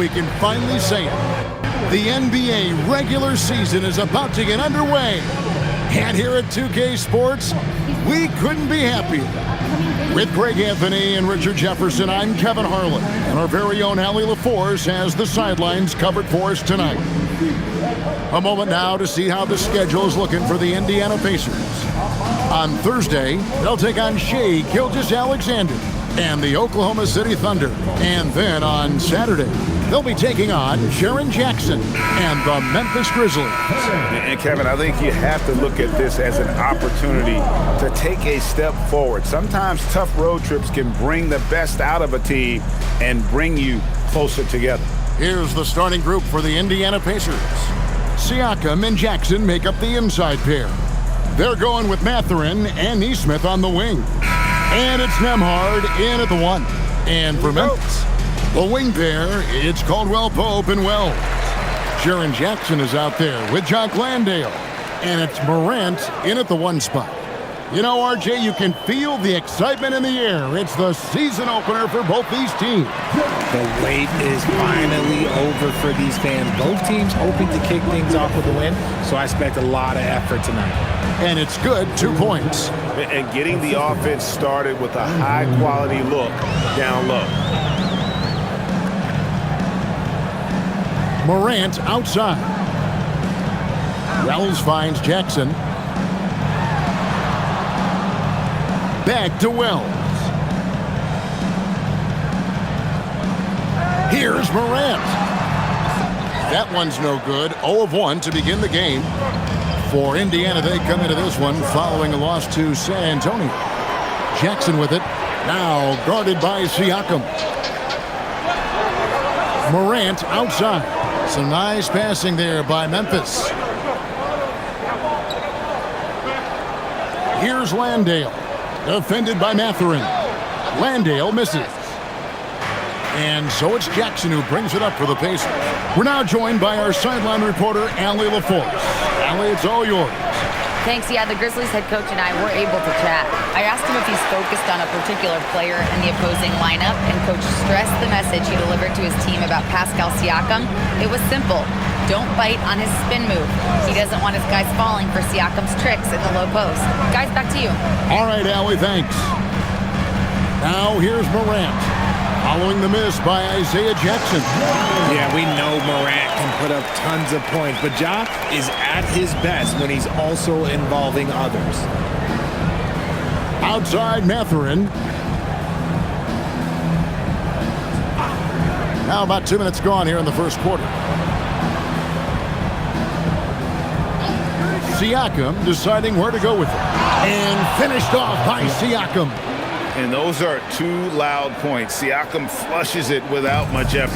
we can finally say it. The NBA regular season is about to get underway. And here at 2K Sports, we couldn't be happier. With Greg Anthony and Richard Jefferson, I'm Kevin Harlan. And our very own Allie LaForce has the sidelines covered for us tonight. A moment now to see how the schedule is looking for the Indiana Pacers. On Thursday, they'll take on Shai Gilgeous-Alexander and the Oklahoma City Thunder. And then on Saturday, they'll be taking on Jaren Jackson and the Memphis Grizzlies. And Kevin, I think you have to look at this as an opportunity to take a step forward. Sometimes tough road trips can bring the best out of a team and bring you closer together. Here's the starting group for the Indiana Pacers. Siakam and Jackson make up the inside pair. They're going with Mathurin and Nesmith on the wing. And it's Nembhard in at the 1. And for Memphis, the wing pair, it's Caldwell-Pope and Wells. Jaren Jackson is out there with Jock Landale. And it's Morant in at the 1 spot. You know, RJ, you can feel the excitement in the air. It's the season opener for both these teams. The wait is finally over for these fans. Both teams hoping to kick things off with a win, so I expect a lot of effort tonight. And it's good, 2 points. And getting the offense started with a high-quality look down low. Morant outside. Wells finds Jackson. Back to Wells. Here's Morant. That one's no good. 0 of 1 to begin the game. For Indiana, they come into this one following a loss to San Antonio. Jackson with it. Now guarded by Siakam. Morant outside. Some nice passing there by Memphis. Here's Landale. Defended by Mathurin. Landale misses. And so it's Jackson who brings it up for the Pacers. We're now joined by our sideline reporter, Allie LaForce. Allie, it's all yours. Thanks. Yeah, the Grizzlies head coach and I were able to chat. I asked him if he's focused on a particular player in the opposing lineup, and Coach stressed the message he delivered to his team about Pascal Siakam. It was simple. Don't bite on his spin move. He doesn't want his guys falling for Siakam's tricks in the low post. Guys, back to you. All right, Allie, thanks. Now here's Morant. Following the miss by Isaiah Jackson. Yeah, we know Morant can put up tons of points, but Ja is at his best when he's also involving others. Outside Mathurin. Now about 2 minutes gone here in the first quarter. Siakam deciding where to go with it. And finished off by Siakam. And those are 2 loud points. Siakam flushes it without much effort.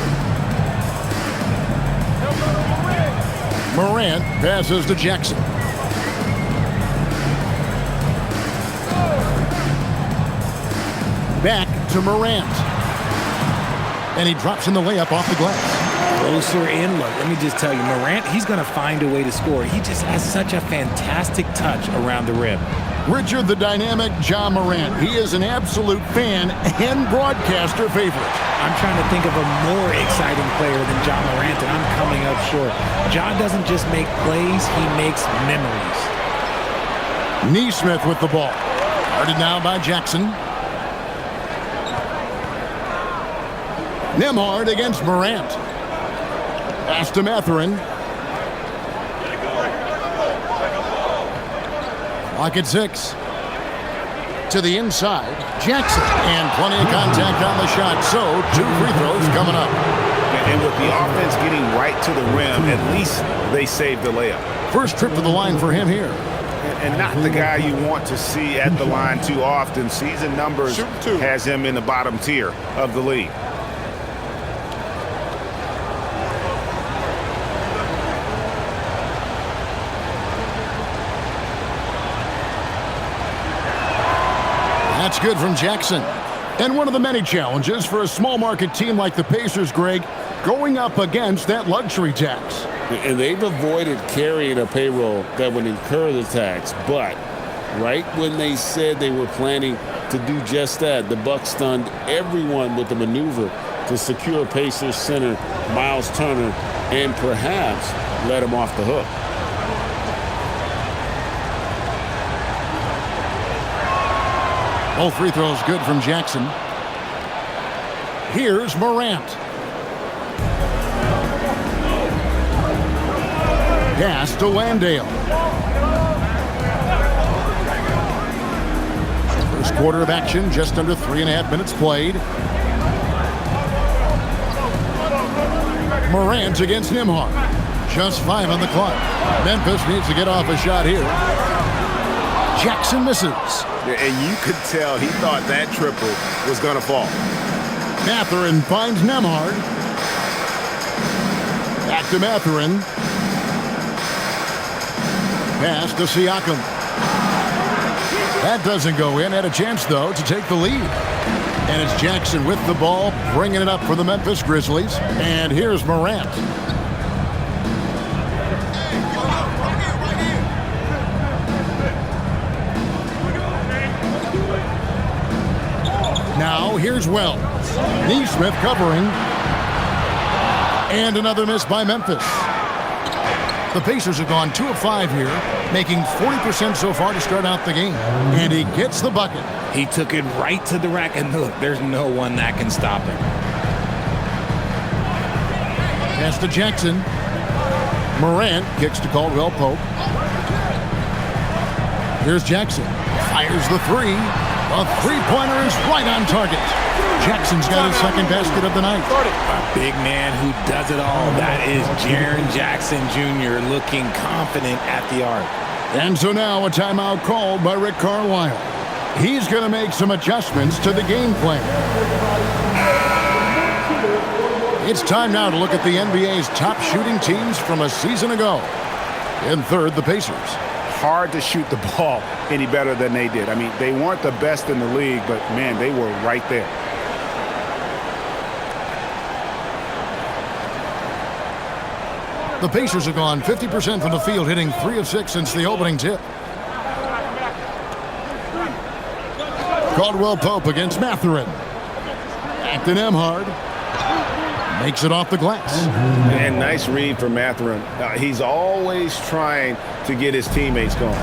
Morant passes to Jackson. Back to Morant. And he drops in the layup off the glass. Closer in look. Let me just tell you, Morant, he's going to find a way to score. He just has such a fantastic touch around the rim. Richard, the dynamic Ja Morant. He is an absolute fan and broadcaster favorite. I'm trying to think of a more exciting player than Ja Morant, and I'm coming up short. Ja doesn't just make plays, he makes memories. Nesmith with the ball. Guarded now by Jackson. Nembhard against Morant. Pass to Mathurin. Clock at 6. To the inside, Jackson. And plenty of contact on the shot. So 2 free throws coming up. And with the offense getting right to the rim, at least they saved the layup. First trip to the line for him here. And not the guy you want to see at the line too often. Season numbers has him in the bottom tier of the league. That's good from Jackson. And one of the many challenges for a small market team like the Pacers, Greg, going up against that luxury tax. And they've avoided carrying a payroll that would incur the tax. But right when they said they were planning to do just that, the Bucks stunned everyone with the maneuver to secure Pacers center Miles Turner and perhaps let him off the hook. Both free throws good from Jackson. Here's Morant. Pass to Landale. First quarter of action, just under 3.5 minutes played. Morant against Nembhard. Just 5 on the clock. Memphis needs to get off a shot here. Jackson misses. And you could tell he thought that triple was going to fall. Mathurin finds Nembhard. Back to Mathurin. Pass to Siakam. That doesn't go in. Had a chance, though, to take the lead. And it's Jackson with the ball, bringing it up for the Memphis Grizzlies. And here's Morant. Now, here's Wells. Neesmith covering. And another miss by Memphis. The Pacers have gone 2 of 5 here, making 40% so far to start out the game. And he gets the bucket. He took it right to the rack, and look, there's no one that can stop him. Pass to Jackson. Morant kicks to Caldwell Pope. Here's Jackson. Fires the three. A three-pointer is right on target. Jackson's got his second basket of the night. A big man who does it all. That is Jaren Jackson Jr. looking confident at the arc. And so now a timeout called by Rick Carlisle. He's going to make some adjustments to the game plan. It's time now to look at the NBA's top shooting teams from a season ago. In third, the Pacers. Hard to shoot the ball any better than they did. I mean, they weren't the best in the league, but, man, they were right there. The Pacers have gone 50% from the field, hitting 3 of 6 since the opening tip. Caldwell Pope against Mathurin. Back to Nembhard. Makes it off the glass. And nice read for Mathurin. He's always trying to get his teammates going.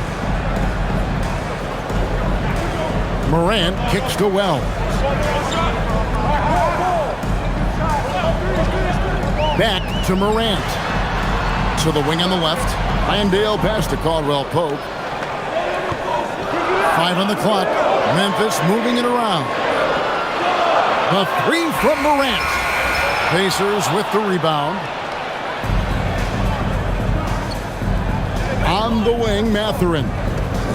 Morant kicks to Wells. Back to Morant. To the wing on the left. Landale pass to Caldwell Pope. 5 on the clock. Memphis moving it around. The three from Morant. Pacers with the rebound. On the wing, Mathurin.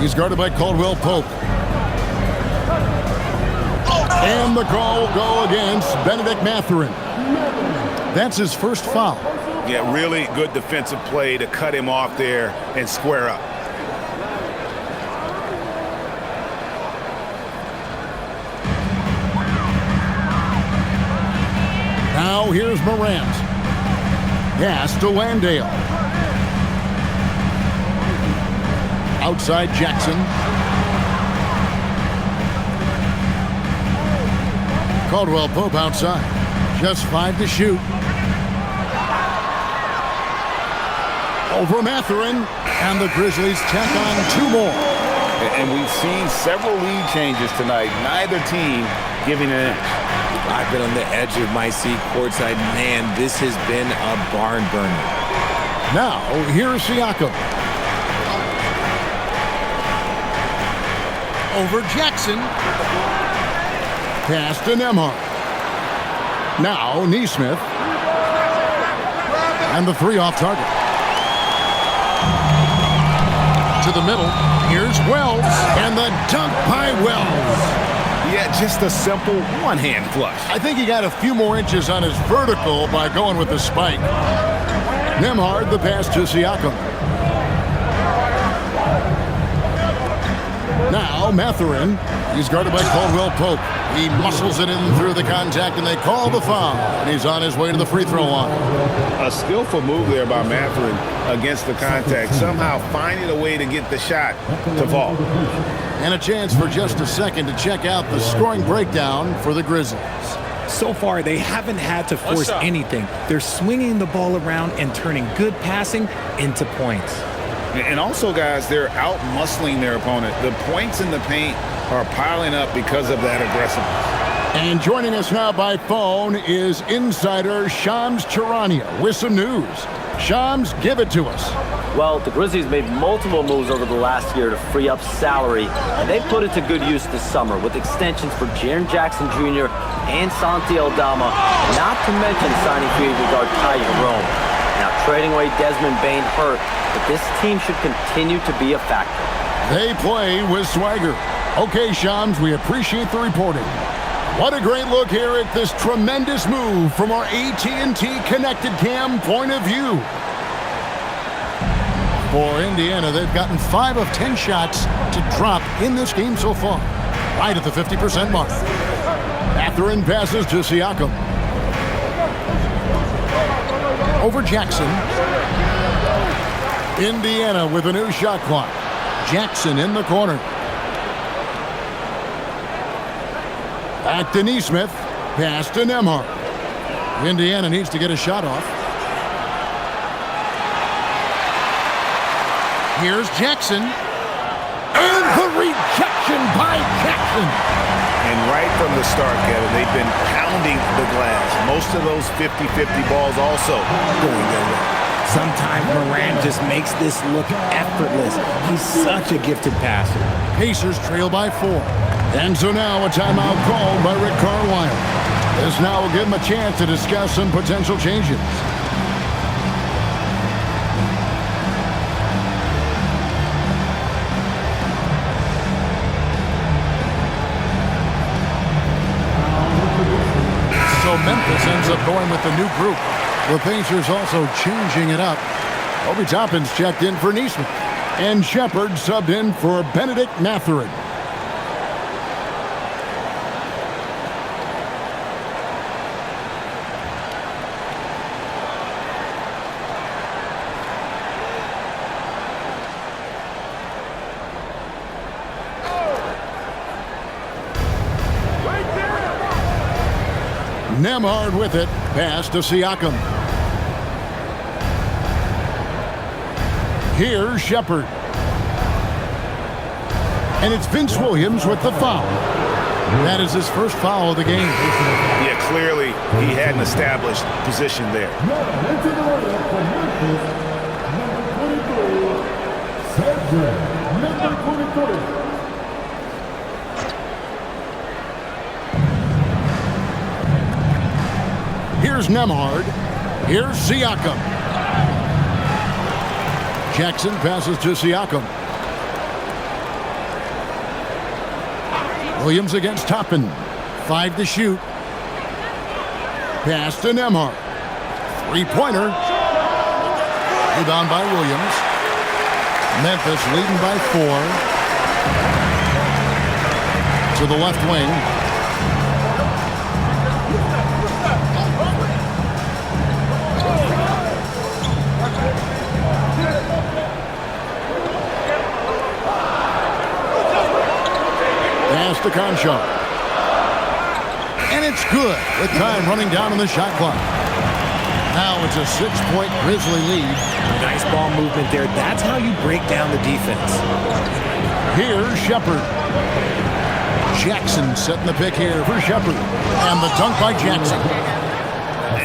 He's guarded by Caldwell Pope. And the call will go against Benedict Mathurin. That's his first foul. Yeah, really good defensive play to cut him off there and square up. Now here's Morant. Pass to Landale. Outside Jackson. Caldwell Pope outside. Just 5 to shoot. Over Mathurin. And the Grizzlies tack on 2 more. And we've seen several lead changes tonight. Neither team giving an inch. I've been on the edge of my seat courtside. Man, this has been a barn burner. Now, here's Siakam. Over Jackson. Pass to Nembhard. Now, Neesmith. And the 3 off target. To the middle. Here's Wells. And the dunk by Wells. Yeah, just a simple one-hand flush. I think he got a few more inches on his vertical by going with the spike. Nembhard, the pass to Siakam. Now, Mathurin. He's guarded by Caldwell Pope. He muscles it in through the contact, and they call the foul. And he's on his way to the free throw line. A skillful move there by Mathurin against the contact. Somehow finding a way to get the shot to fall. And a chance for just a second to check out the scoring breakdown for the Grizzlies. So far, they haven't had to force anything. They're swinging the ball around and turning good passing into points. And also, guys, they're out-muscling their opponent. The points in the paint are piling up because of that aggressiveness. And joining us now by phone is insider Shams Charania with some news. Shams, give it to us. Well, the Grizzlies made multiple moves over the last year to free up salary, and they put it to good use this summer with extensions for Jaren Jackson Jr. and Santi Aldama, not to mention signing free agent guard Ty Jerome. Now, trading away Desmond Bane hurt, but this team should continue to be a factor. They play with swagger. Okay, Shams, we appreciate the reporting. What a great look here at this tremendous move from our AT&T Connected Cam point of view. For Indiana, they've gotten 5 of 10 shots to drop in this game so far, right at the 50% mark. Mathurin passes to Siakam. Over Jackson. Indiana with a new shot clock. Jackson in the corner. Back to Nesmith. Pass to Nembhard. Indiana needs to get a shot off. Here's Jackson. And the rejection by Jackson. And right from the start, Kevin, they've been pounding the glass. Most of those 50-50 balls also going their way. Sometimes Moran just makes this look effortless. He's such a gifted passer. Pacers trail by 4. And so now a timeout called by Rick Carlisle. This now will give him a chance to discuss some potential changes. So Memphis ends up going with the new group. The Pacers also changing it up. Obi Toppin's checked in for Nesmith. And Shepard subbed in for Benedict Mathurin. Nembhard with it. Pass to Siakam. Here's Shepard. And it's Vince Williams with the foul. That is his first foul of the game. Yeah, clearly he had an established position there. Here's Nembhard. Here's Siakam. Jackson passes to Siakam. Williams against Toppin. 5 to shoot. Pass to Nembhard. 3-pointer. Rebound by Williams. Memphis leading by 4. To the left wing. Pass to Conchar. And it's good with time running down on the shot clock. Now it's a 6-point Grizzly lead. Nice ball movement there. That's how you break down the defense. Here's Shepard. Jackson setting the pick here for Shepard. And the dunk by Jackson.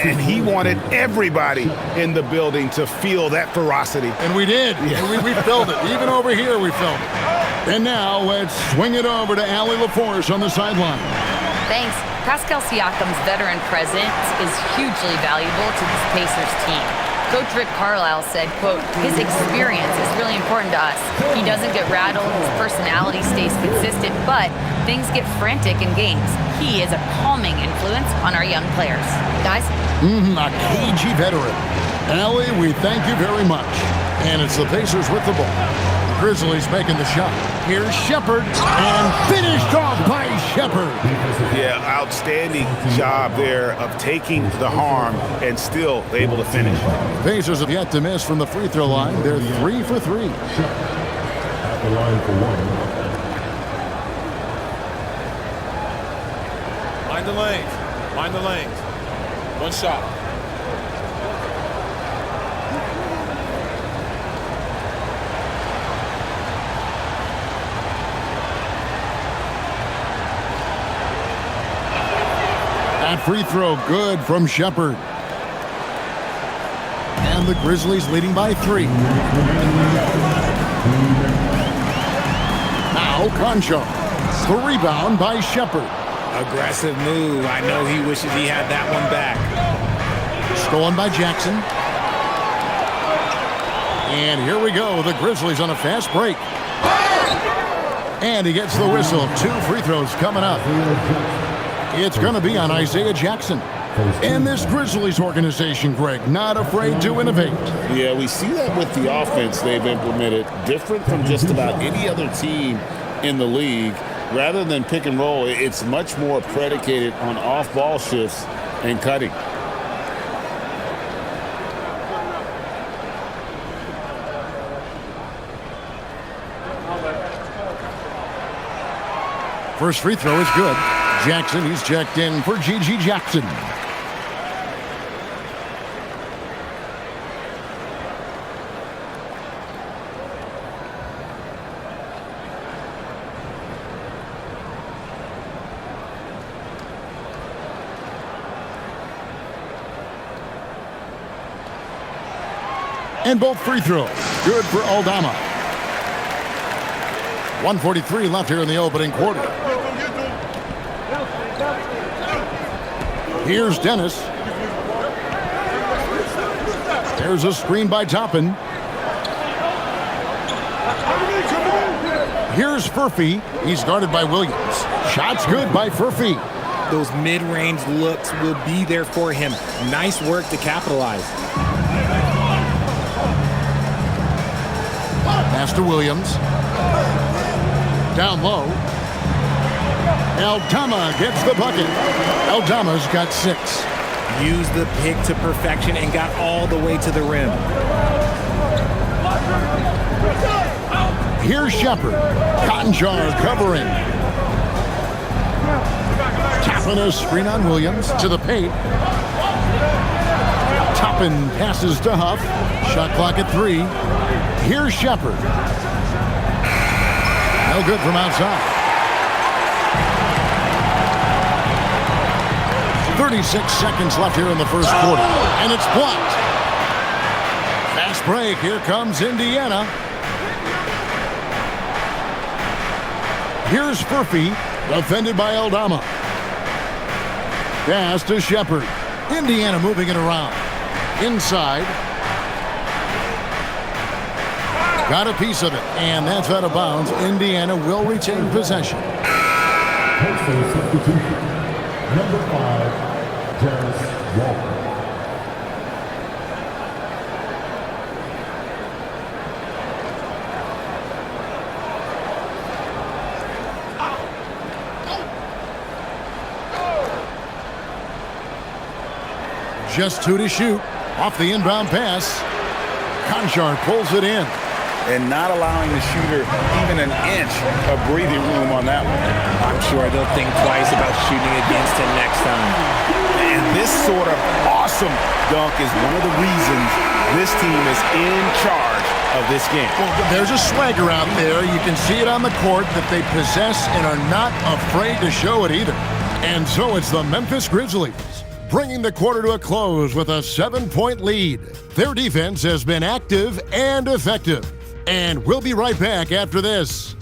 And he wanted everybody in the building to feel that ferocity. And we did. Yeah. We felt it. Even over here we felt it. And now let's swing it over to Allie LaForce on the sideline. Thanks. Pascal Siakam's veteran presence is hugely valuable to this Pacers team. Coach Rick Carlisle said, quote, his experience is really important to us. He doesn't get rattled, his personality stays consistent, but things get frantic in games. He is a calming influence on our young players. Guys? A cagey veteran. Allie, we thank you very much. And it's the Pacers with the ball. The Grizzlies making the shot. Here's Shepard, and finished off by Shepard. Yeah, outstanding job there of taking the harm and still able to finish. Pacers have yet to miss from the free throw line. They're 3 for 3. At the line for 1. Find the lane. Mind the lanes. One shot. That free throw good from Shepherd. And the Grizzlies leading by 3. Now Concho. The rebound by Shepherd. Aggressive move. I know he wishes he had that one back. Stolen by Jackson. And here we go. The Grizzlies on a fast break. And he gets the whistle. 2 free throws coming up. It's going to be on Isaiah Jackson. And this Grizzlies organization, Greg, not afraid to innovate. Yeah, we see that with the offense they've implemented, different from just about any other team in the league. Rather than pick and roll, it's much more predicated on off-ball shifts and cutting. First free throw is good. Jackson, he's checked in for G.G. Jackson. And both free throws. Good for Aldama. 1:43 left here in the opening quarter. Here's Dennis. There's a screen by Toppin. Here's Furphy. He's guarded by Williams. Shot's good by Furphy. Those mid-range looks will be there for him. Nice work to capitalize. Pass to Williams. Down low. Aldama gets the bucket. Aldama's got 6. Used the pick to perfection and got all the way to the rim. Here's Shepherd. Cotton Jar covering. Tapping a screen on Williams to the paint. Toppin passes to Huff. Shot clock at 3. Here's Shepherd. No good from outside. 36 seconds left here in the first quarter. And it's blocked. Fast break. Here comes Indiana. Here's Furphy. Defended by Aldama. Pass to Shepherd. Indiana moving it around. Inside. Got a piece of it. And that's out of bounds. Indiana will retain possession. Personal substitution. Number 5, Jarris Walker. Just 2 to shoot. Off the inbound pass. Conchar pulls it in. And not allowing the shooter even an inch of breathing room on that one. I'm sure they'll think twice about shooting against him next time. And this sort of awesome dunk is one of the reasons this team is in charge of this game. Well, there's a swagger out there. You can see it on the court that they possess and are not afraid to show it either. And so it's the Memphis Grizzlies, bringing the quarter to a close with a 7-point lead. Their defense has been active and effective. And we'll be right back after this.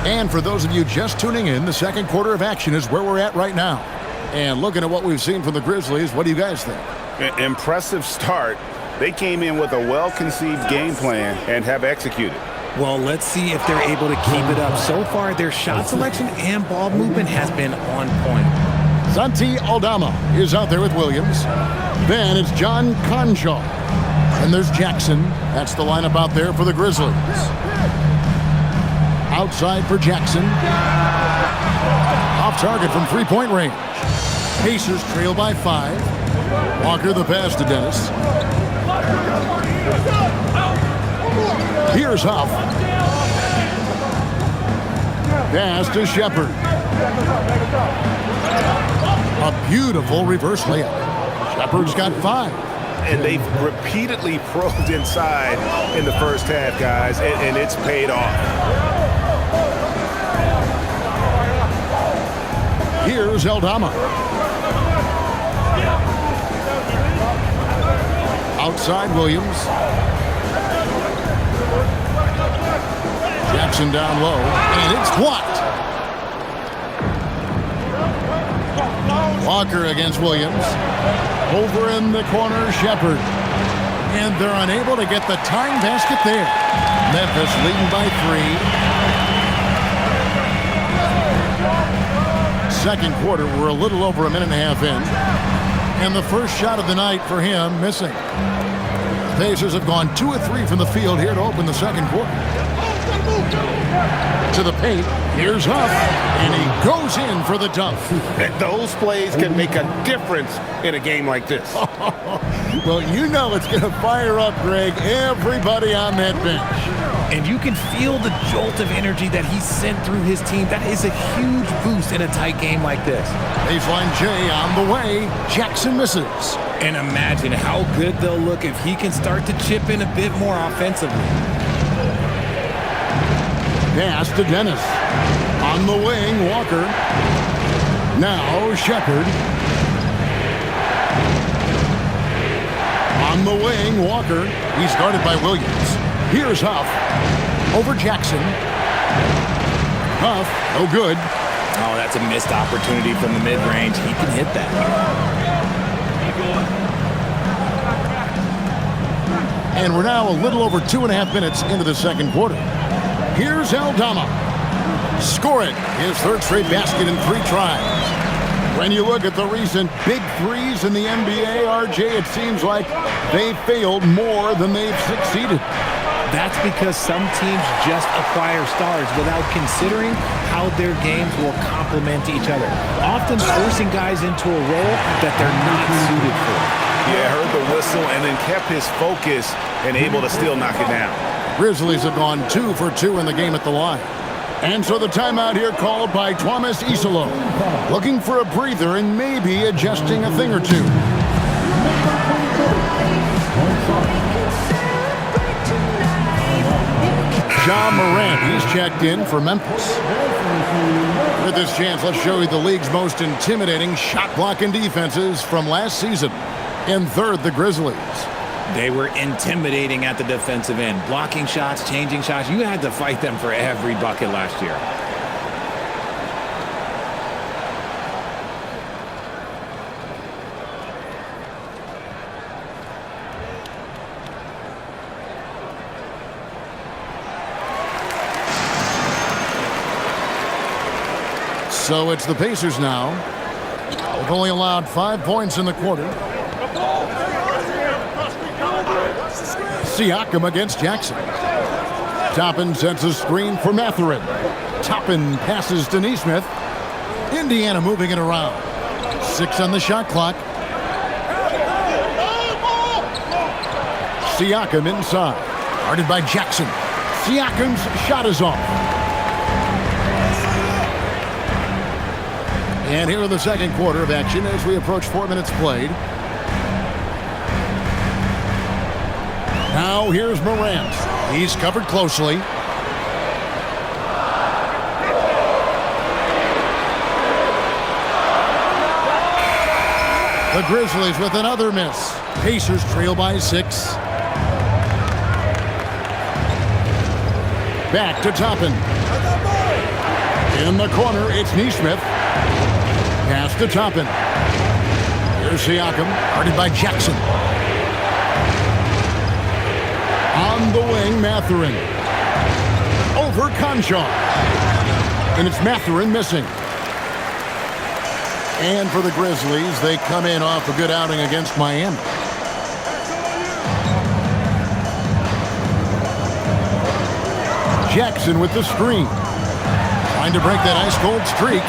And for those of you just tuning in, the second quarter of action is where we're at right now. And looking at what we've seen from the Grizzlies, what do you guys think? Impressive start. They came in with a well-conceived game plan and have executed. Well, let's see if they're able to keep it up. So far, their shot selection and ball movement has been on point. Santi Aldama is out there with Williams. Then it's John Concho. And there's Jackson. That's the lineup out there for the Grizzlies. Outside for Jackson. Off target from three-point range. Pacers trail by 5. Walker the pass to Dennis. Here's Huff. Pass to Shepard. A beautiful reverse layup. Shepard's got 5. And they've repeatedly probed inside in the first half, guys, and it's paid off. Here's Aldama. Outside Williams. Jackson down low, and it's blocked. Walker against Williams. Over in the corner, Shepard. And they're unable to get the tying basket there. Memphis leading by 3. Second quarter, we're a little over a minute and a half in. And the first shot of the night for him missing. The Pacers have gone 2 of 3 from the field here to open the second quarter. To the paint, here's Huff, and he goes in for the dunk. Those plays can make a difference in a game like this. Well, you know it's going to fire up, Greg, everybody on that bench. And you can feel the jolt of energy that he sent through his team. That is a huge boost in a tight game like this. Baseline J on the way. Jackson misses. And imagine how good they'll look if he can start to chip in a bit more offensively. Pass to Dennis. On the wing, Walker. Now Shepard. On the wing, Walker. He's guarded by Williams. Here's Huff. Over Jackson. Huff, no good. Oh, that's a missed opportunity from the mid-range. He can hit that. And we're now a little over 2.5 minutes into the second quarter. Here's Aldama. Score it. His third straight basket in 3 tries. When you look at the recent big threes in the NBA, RJ, it seems like they failed more than they've succeeded. That's because some teams just acquire stars without considering how their games will complement each other, often forcing guys into a role that they're not suited for. Yeah, heard the whistle and then kept his focus and able to still knock it down. Grizzlies have gone 2 for 2 in the game at the line. And so the timeout here called by Thomas Isolo, looking for a breather and maybe adjusting a thing or two. Ja Morant, he's checked in for Memphis. With this chance, let's show you the league's most intimidating shot-blocking defenses from last season. In third, the Grizzlies. They were intimidating at the defensive end, blocking shots, changing shots. You had to fight them for every bucket last year. So it's the Pacers now. They've only allowed 5 points in the quarter. Siakam against Jackson. Toppin sets a screen for Mathurin. Toppin passes to Nesmith. Indiana moving it around. 6 on the shot clock. Siakam inside. Guarded by Jackson. Siakam's shot is off. And here in the second quarter of action as we approach 4 minutes played. Now here's Morant. He's covered closely. The Grizzlies with another miss. Pacers trail by 6. Back to Toppin. In the corner, it's Nesmith. Pass to Toppin. Here's Siakam, guarded by Jackson. On the wing, Mathurin. Over Conchar. And it's Mathurin missing. And for the Grizzlies, they come in off a good outing against Miami. Jackson with the screen. Trying to break that ice-cold streak.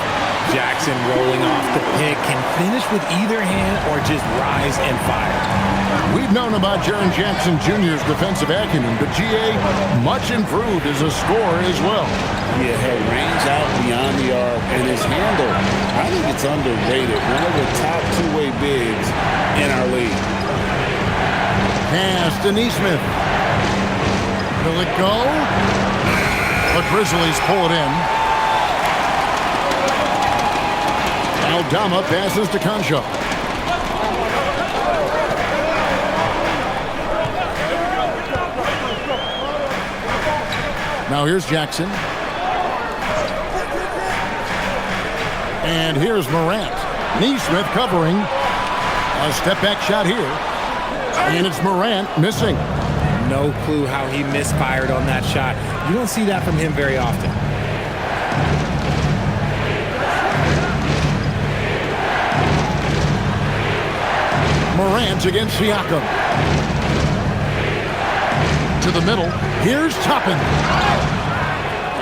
Jackson rolling off the pick can finish with either hand or just rise and fire. We've known about Jaren Jackson Jr.'s defensive acumen, but GA much improved as a scorer as well. Yeah, her range out beyond the arc and his handle, I think it's underrated. One of the top two-way bigs in our league. Pass to Neesmith. Will it go? The Grizzlies pull it in. Aldama passes to Concho. Now here's Jackson. And here's Morant. Neesmith covering. A step-back shot here. And it's Morant missing. No clue how he misfired on that shot. You don't see that from him very often. Morant against Siakam. To the middle. Here's Toppin.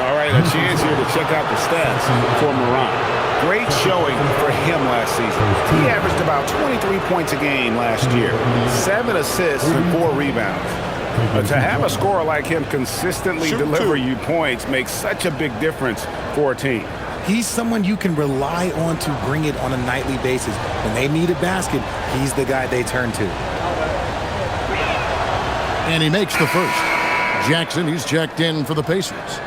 All right, a chance here to check out the stats for Morant. Great showing for him last season. He averaged about 23 points a game last year, 7 assists and 4 rebounds. But to have a scorer like him consistently deliver you points makes such a big difference for a team. He's someone you can rely on to bring it on a nightly basis. When they need a basket, he's the guy they turn to. And he makes the first. Jackson, he's checked in for the Pacers.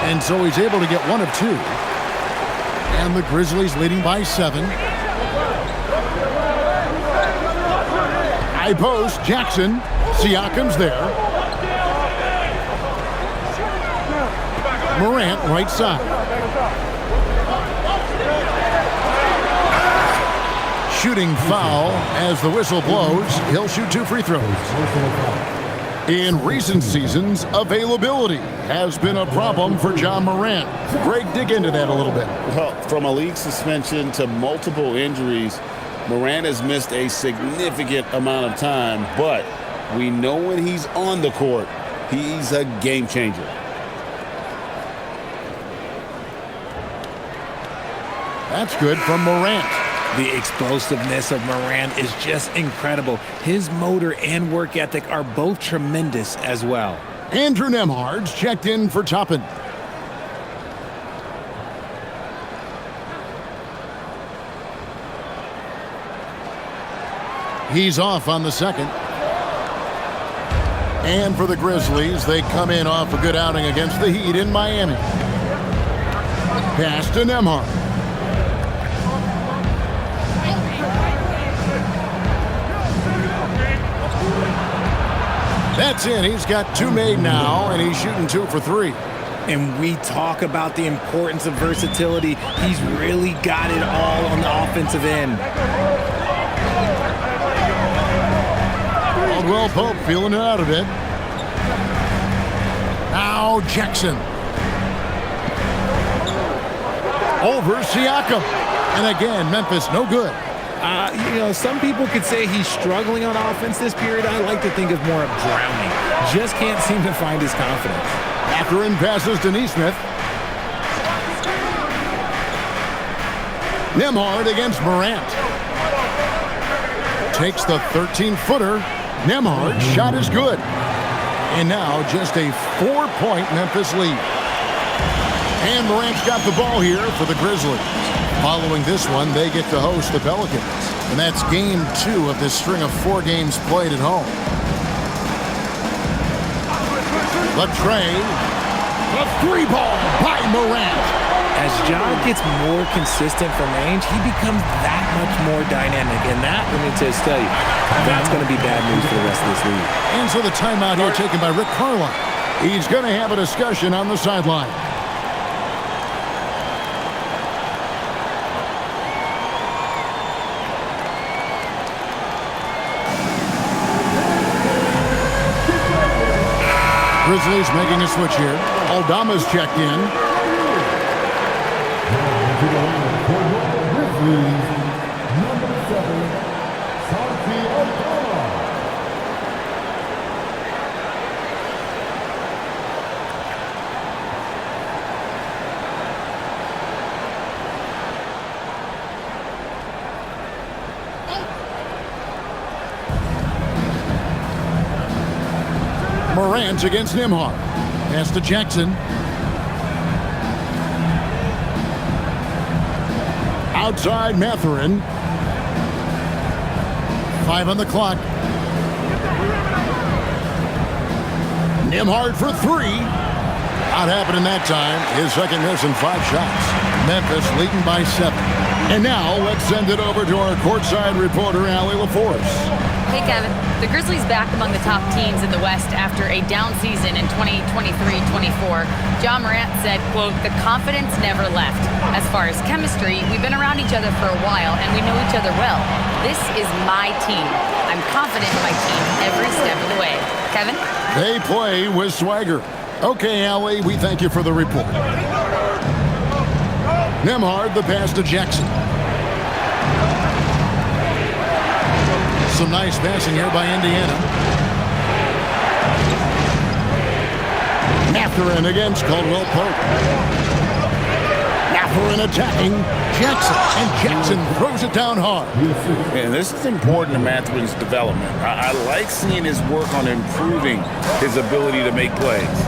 And so he's able to get one of 2. And the Grizzlies leading by 7. High post, Jackson. Siakam's there. Morant, right side. Shooting foul as the whistle blows. He'll shoot 2 free throws. In recent seasons, availability has been a problem for John Morant. Greg, dig into that a little bit. Well, from a league suspension to multiple injuries, Morant has missed a significant amount of time, but we know when he's on the court, he's a game changer. That's good from Morant. The explosiveness of Morant is just incredible. His motor and work ethic are both tremendous as well. Andrew Nembhard's checked in for Toppin. He's off on the second. And for the Grizzlies, they come in off a good outing against the Heat in Miami. Pass to Nembhard. That's in. He's got 2 made now, and he's shooting 2 for 3. And we talk about the importance of versatility. He's really got it all on the offensive end. Caldwell Pope feeling it out a bit. Now Jackson. Over Siakam. And again, Memphis no good. Some people could say he's struggling on offense this period. I like to think of more of drowning. Just can't seem to find his confidence. After in passes to Neesmith. Nembhard against Morant. Takes the 13-footer. Nembhard's shot is good. And now just a 4-point Memphis lead. And Morant's got the ball here for the Grizzlies. Following this one, they get to host the Pelicans. And that's game 2 of this string of 4 games played at home. The trade. The 3-ball by Morant. As John gets more consistent from range, he becomes that much more dynamic. And that, let me just tell you, that's going to be bad news for the rest of this league. And so the timeout here taken by Rick Carlisle. He's going to have a discussion on the sideline. Grizzlies making a switch here. Aldama's checked in. To the line for your Grizzlies, number 7, Santi Aldama. Morant against Nembhard. Pass to Jackson. Outside Mathurin. 5 on the clock. Nembhard for 3. Not happening that time. His second miss in 5 shots. Memphis leading by 7. And now let's send it over to our courtside reporter, Allie LaForce. Hey, Kevin. The Grizzlies back among the top teams in the West after a down season in 2023-24. John Morant said, quote, "The confidence never left. As far as chemistry, we've been around each other for a while and we know each other well. This is my team. I'm confident in my team every step of the way." Kevin? They play with swagger. Okay, Allie, we thank you for the report. Nembhard, the pass to Jackson. Some nice passing here by Indiana. Mathurin against Caldwell Pope. Mathurin attacking Jackson, and Jackson throws it down hard. And this is important to Mathurin's development. I like seeing his work on improving his ability to make plays.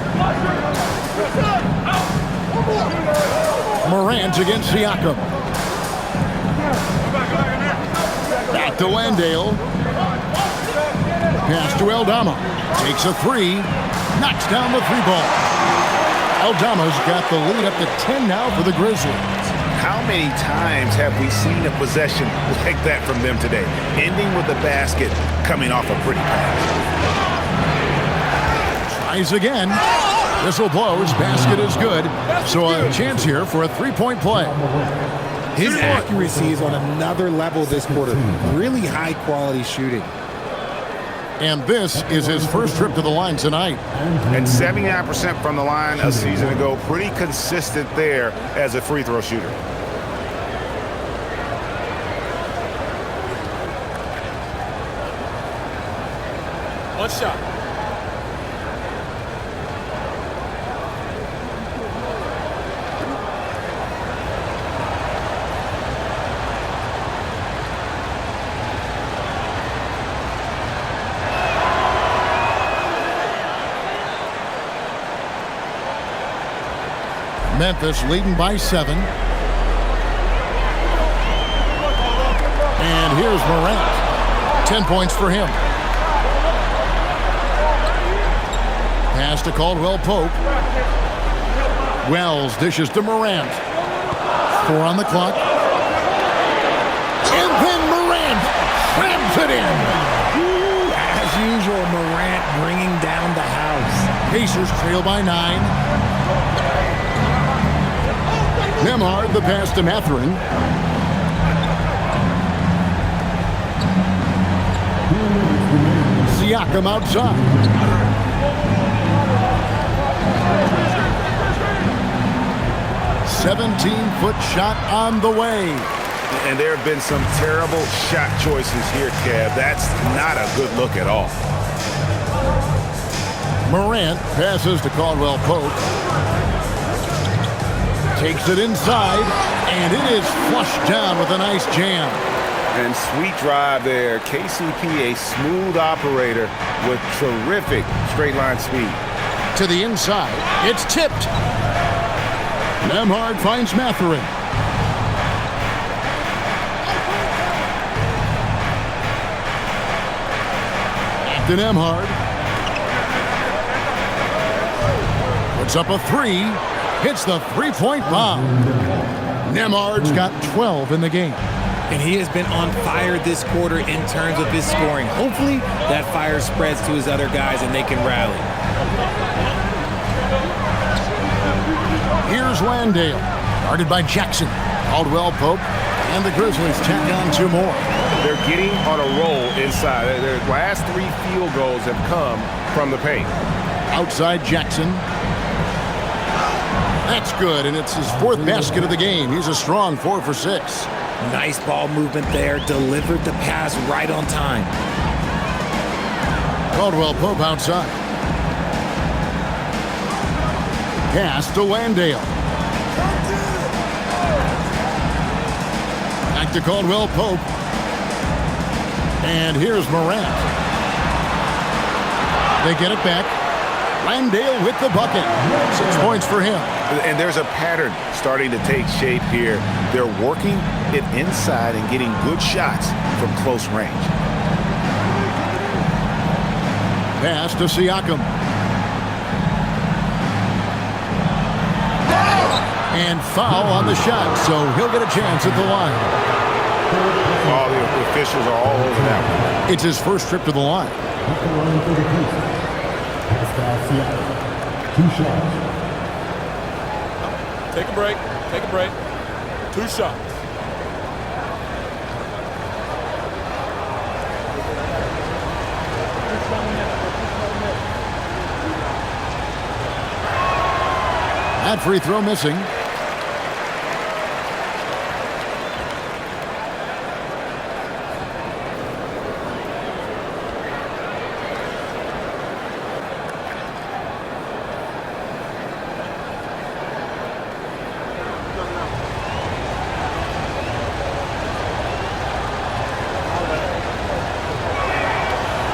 Morant against Siakam. Back to Landale. Pass to Aldama. Takes a 3. Knocks down the 3 ball. Aldama's got the lead up to 10 now for the Grizzlies. How many times have we seen a possession like that from them today? Ending with a basket, coming off a pretty pass. Tries again. Whistle blows. Basket is good. So a chance here for a 3-point play. His accuracy is on another level this quarter. Really high quality shooting. And this is his first trip to the line tonight. And 79% from the line a season ago. Pretty consistent there as a free throw shooter. One shot. Memphis leading by 7. And here's Morant. 10 points for him. Pass to Caldwell Pope. Wells dishes to Morant. 4 on the clock. And then Morant slams it in. As usual, Morant bringing down the house. Pacers trail by 9. Nembhard, the pass to Mathurin. Siakam outside. "17-foot shot on the way." And there have been some terrible shot choices here, Kev. That's not a good look at all. Morant passes to Caldwell Pope. Takes it inside, and it is flushed down with a nice jam. And sweet drive there. KCP, a smooth operator with terrific straight line speed. To the inside, it's tipped. Nembhard finds Mathurin. To Nembhard. Puts up a 3. Hits the 3-point bomb. Nembhard's got 12 in the game. And he has been on fire this quarter in terms of his scoring. Hopefully that fire spreads to his other guys and they can rally. Here's Landale. Guarded by Jackson. Caldwell Pope. And the Grizzlies tack on 2 more. They're getting on a roll inside. Their last 3 field goals have come from the paint. Outside Jackson. That's good, and it's his 4th basket of the game. He's a strong 4 for 6. Nice ball movement there. Delivered the pass right on time. Caldwell Pope outside. Pass to Landale. Back to Caldwell Pope. And here's Morant. They get it back. Landale with the bucket. 6 points for him. And there's a pattern starting to take shape here. They're working it inside and getting good shots from close range. Pass to Siakam. And foul on the shot, so he'll get a chance at the line. All the officials are all over that one. It's his first trip to the line. Take a break. Take a break. 2 shots. That free throw missing.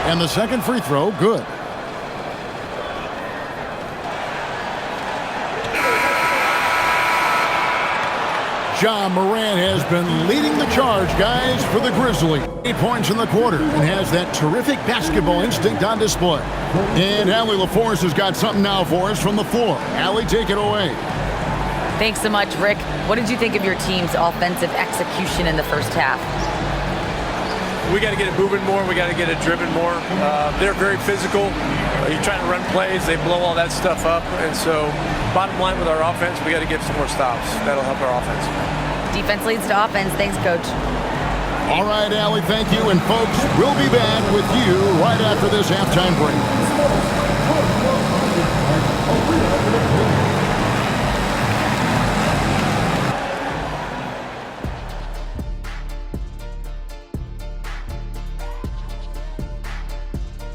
And the second free throw, good. Ja Morant has been leading the charge, guys, for the Grizzlies. 8 points in the quarter and has that terrific basketball instinct on display. And Allie LaForce has got something now for us from the floor. Allie, take it away. Thanks so much, Rick. What did you think of your team's offensive execution in the first half? We got to get it moving more. We got to get it driven more. They're very physical. You're trying to run plays. They blow all that stuff up. And so bottom line with our offense, we got to get some more stops. That'll help our offense. Defense leads to offense. Thanks, Coach. All right, Allie, thank you. And, folks, we'll be back with you right after this halftime break.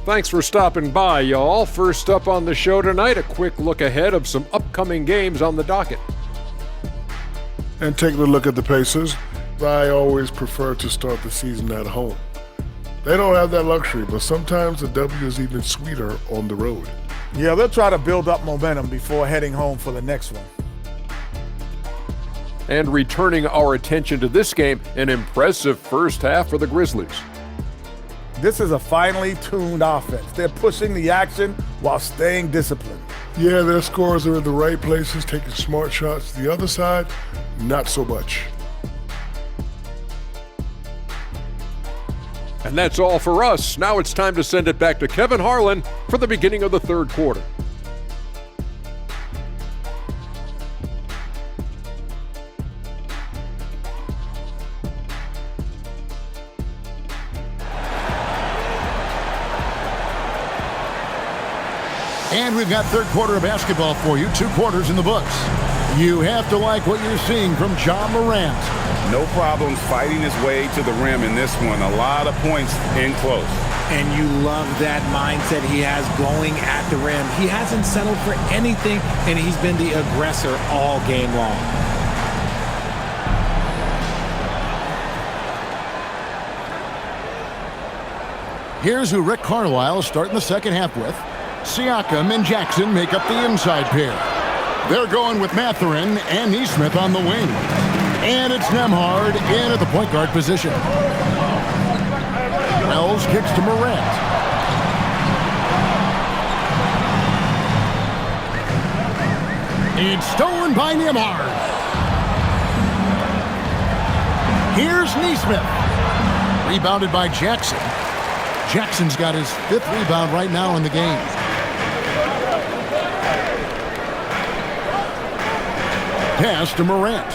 Thanks for stopping by, y'all. First up on the show tonight, a quick look ahead of some upcoming games on the docket. And taking a look at the Pacers, I always prefer to start the season at home. They don't have that luxury, but sometimes the W is even sweeter on the road. Yeah, they'll try to build up momentum before heading home for the next one. And returning our attention to this game, an impressive first half for the Grizzlies. This is a finely tuned offense. They're pushing the action while staying disciplined. Yeah, their scores are in the right places, taking smart shots. The other side, not so much. And that's all for us. Now it's time to send it back to Kevin Harlan for the beginning of the third quarter. And we've got third quarter of basketball for you. 2 quarters in the books. You have to like what you're seeing from Ja Morant. No problems fighting his way to the rim in this one. A lot of points in close. And you love that mindset he has going at the rim. He hasn't settled for anything, and he's been the aggressor all game long. Here's who Rick Carlisle is starting the second half with. Siakam and Jackson make up the inside pair. They're going with Mathurin and Nesmith on the wing. And it's Nembhard in at the point guard position. Wells kicks to Morant. It's stolen by Nembhard. Here's Nesmith. Rebounded by Jackson. Jackson's got his 5th rebound right now in the game. Pass to Morant.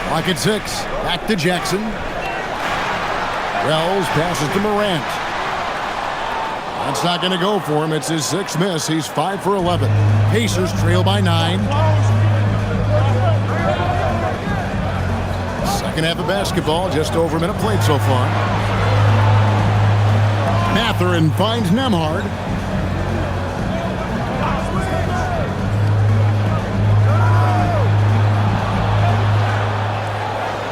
Clock at 6. Back to Jackson. Wells passes to Morant. That's not going to go for him. It's his 6th miss. He's 5 for 11. Pacers trail by 9. Second half of basketball, just over a minute played so far. Mathurin finds Nembhard.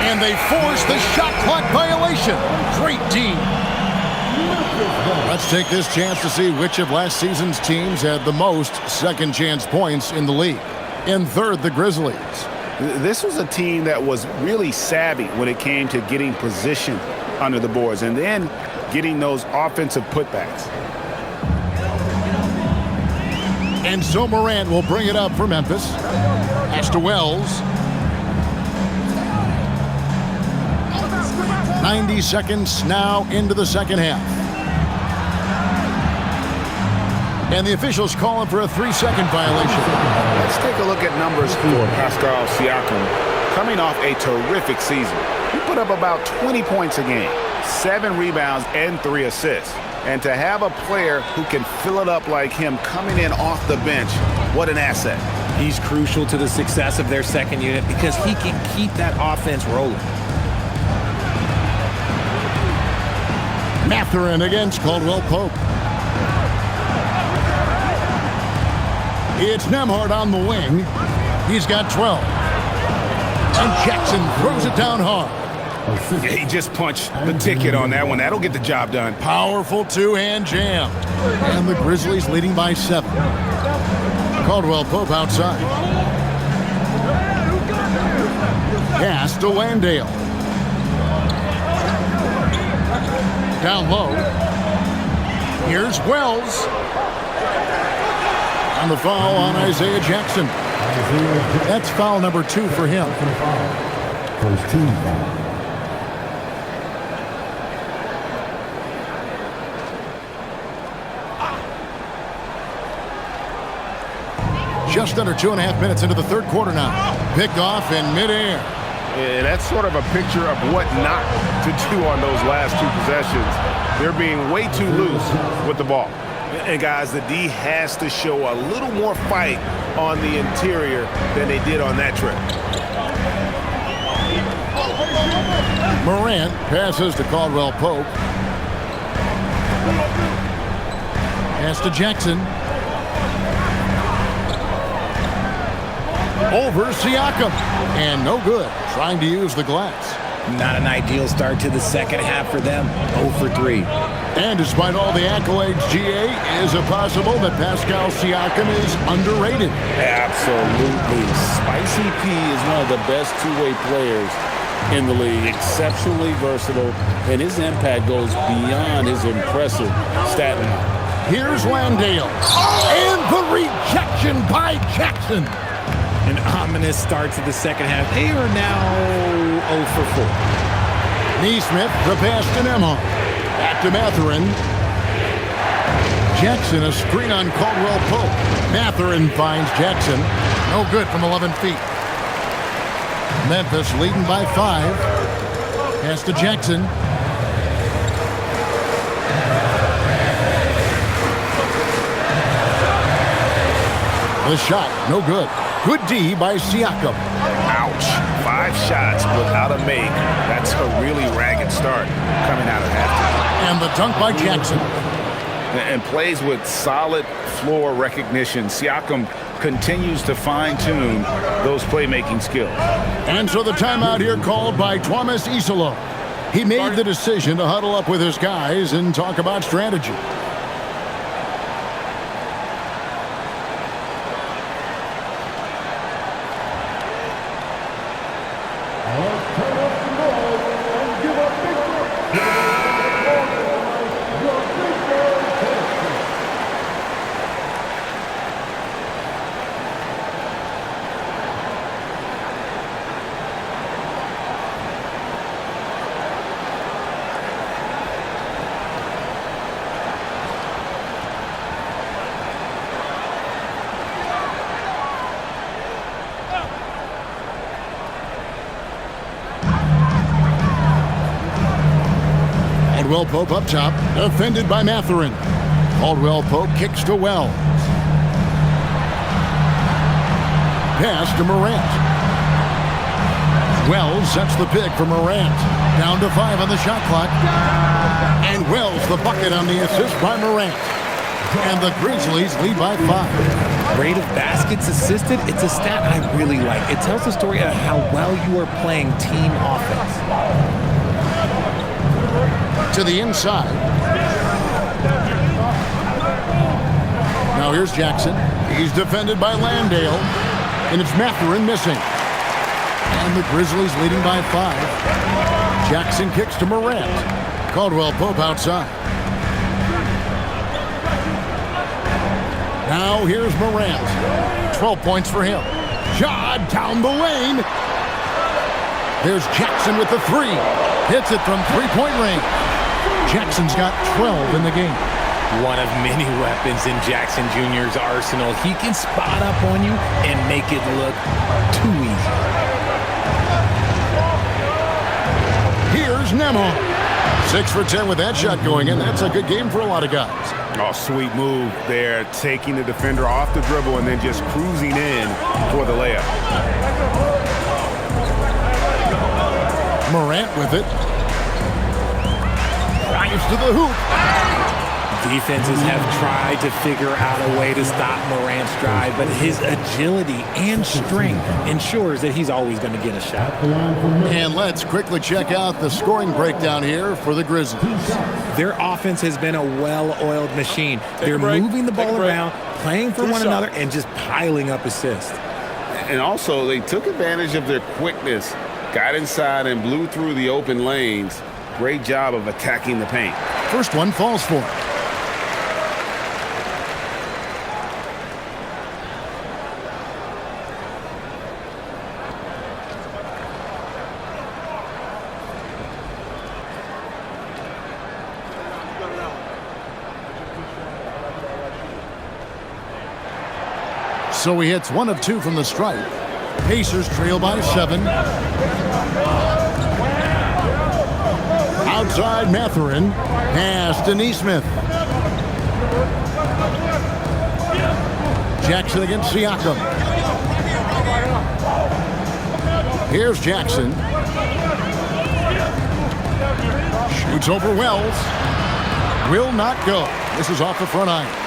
And they force the shot clock violation. Great team. Let's take this chance to see which of last season's teams had the most second chance points in the league. In third, the Grizzlies. This was a team that was really savvy when it came to getting position under the boards and then getting those offensive putbacks. And so Morant will bring it up for Memphis. Pass to Wells. 90 seconds now into the second half. And the officials calling for a 3-second violation. Let's take a look at numbers for Pascal Siakam. Coming off a terrific season, he put up about 20 points a game, 7 rebounds, and 3 assists. And to have a player who can fill it up like him coming in off the bench, what an asset. He's crucial to the success of their second unit because he can keep that offense rolling. Mathurin against Caldwell Pope. It's Nembhard on the wing. He's got 12. And Jackson throws it down hard. Yeah, he just punched the ticket on that one. That'll get the job done. Powerful two-hand jam. And the Grizzlies leading by 7. Caldwell Pope outside. Pass to Landale. Down low. Here's Wells. And the foul on Isaiah Jackson. That's foul number 2 for him. First team foul. Just under 2.5 minutes into the third quarter now. Picked off in midair. Yeah, that's sort of a picture of what not to do on those last 2 possessions. They're being way too loose with the ball. And guys, the D has to show a little more fight on the interior than they did on that trip. Morant passes to Caldwell Pope. Pass to Jackson. Over Siakam. And no good. Trying to use the glass. Not an ideal start to the second half for them. 0 for 3. And despite all the accolades, GA, is it possible that Pascal Siakam is underrated? Absolutely. Spicy P is one of the best two-way players in the league. Exceptionally versatile, and his impact goes beyond his impressive stat line. Here's Landale. And the rejection by Jackson. An ominous start to the second half. They are now 0 for 4. Neesmith, the pass to Nembhard. Back to Mathurin. Jackson, a screen on Caldwell Pope. Mathurin finds Jackson. No good from 11 feet. Memphis leading by 5. Pass to Jackson. The shot, no good. Good D by Siakam. Ouch. 5 shots without a make. That's a really ragged start coming out of halftime. And the dunk by Jackson. And plays with solid floor recognition. Siakam continues to fine-tune those playmaking skills. And so the timeout here called by Thomas Isolo. He made the decision to huddle up with his guys and talk about strategy. Caldwell Pope up top, defended by Mathurin. Caldwell Pope kicks to Wells. Pass to Morant. Wells sets the pick for Morant. Down to 5 on the shot clock. And Wells the bucket on the assist by Morant. And the Grizzlies lead by 5. Rate of baskets assisted, it's a stat I really like. It tells the story of how well you are playing team offense. To the inside. Now here's Jackson. He's defended by Landale. And it's Mathurin missing. And the Grizzlies leading by 5. Jackson kicks to Morant. Caldwell Pope outside. Now here's Morant. 12 points for him. Shot down the lane. There's Jackson with the 3. Hits it from three-point range. Jackson's got 12 in the game. One of many weapons in Jackson Jr.'s arsenal. He can spot up on you and make it look too easy. Here's Nemo. 6 for 10 with that shot going in. That's a good game for a lot of guys. Oh, sweet move there, taking the defender off the dribble and then just cruising in for the layup. Morant with it. Drives to the hoop. Defenses have tried to figure out a way to stop Morant's drive, but his agility and strength ensures that he's always going to get a shot. And let's quickly check out the scoring breakdown here for the Grizzlies. Their offense has been a well-oiled machine. They're moving the ball around, playing for one another, and just piling up assists. And also, they took advantage of their quickness, got inside and blew through the open lanes. Great job of attacking the paint. First one falls for it. So he hits 1 of 2 from the stripe. Pacers trail by 7. Outside Mathurin. Pass to Nesmith. Jackson against Siakam. Here's Jackson. Shoots over Wells. Will not go. This is off the front iron.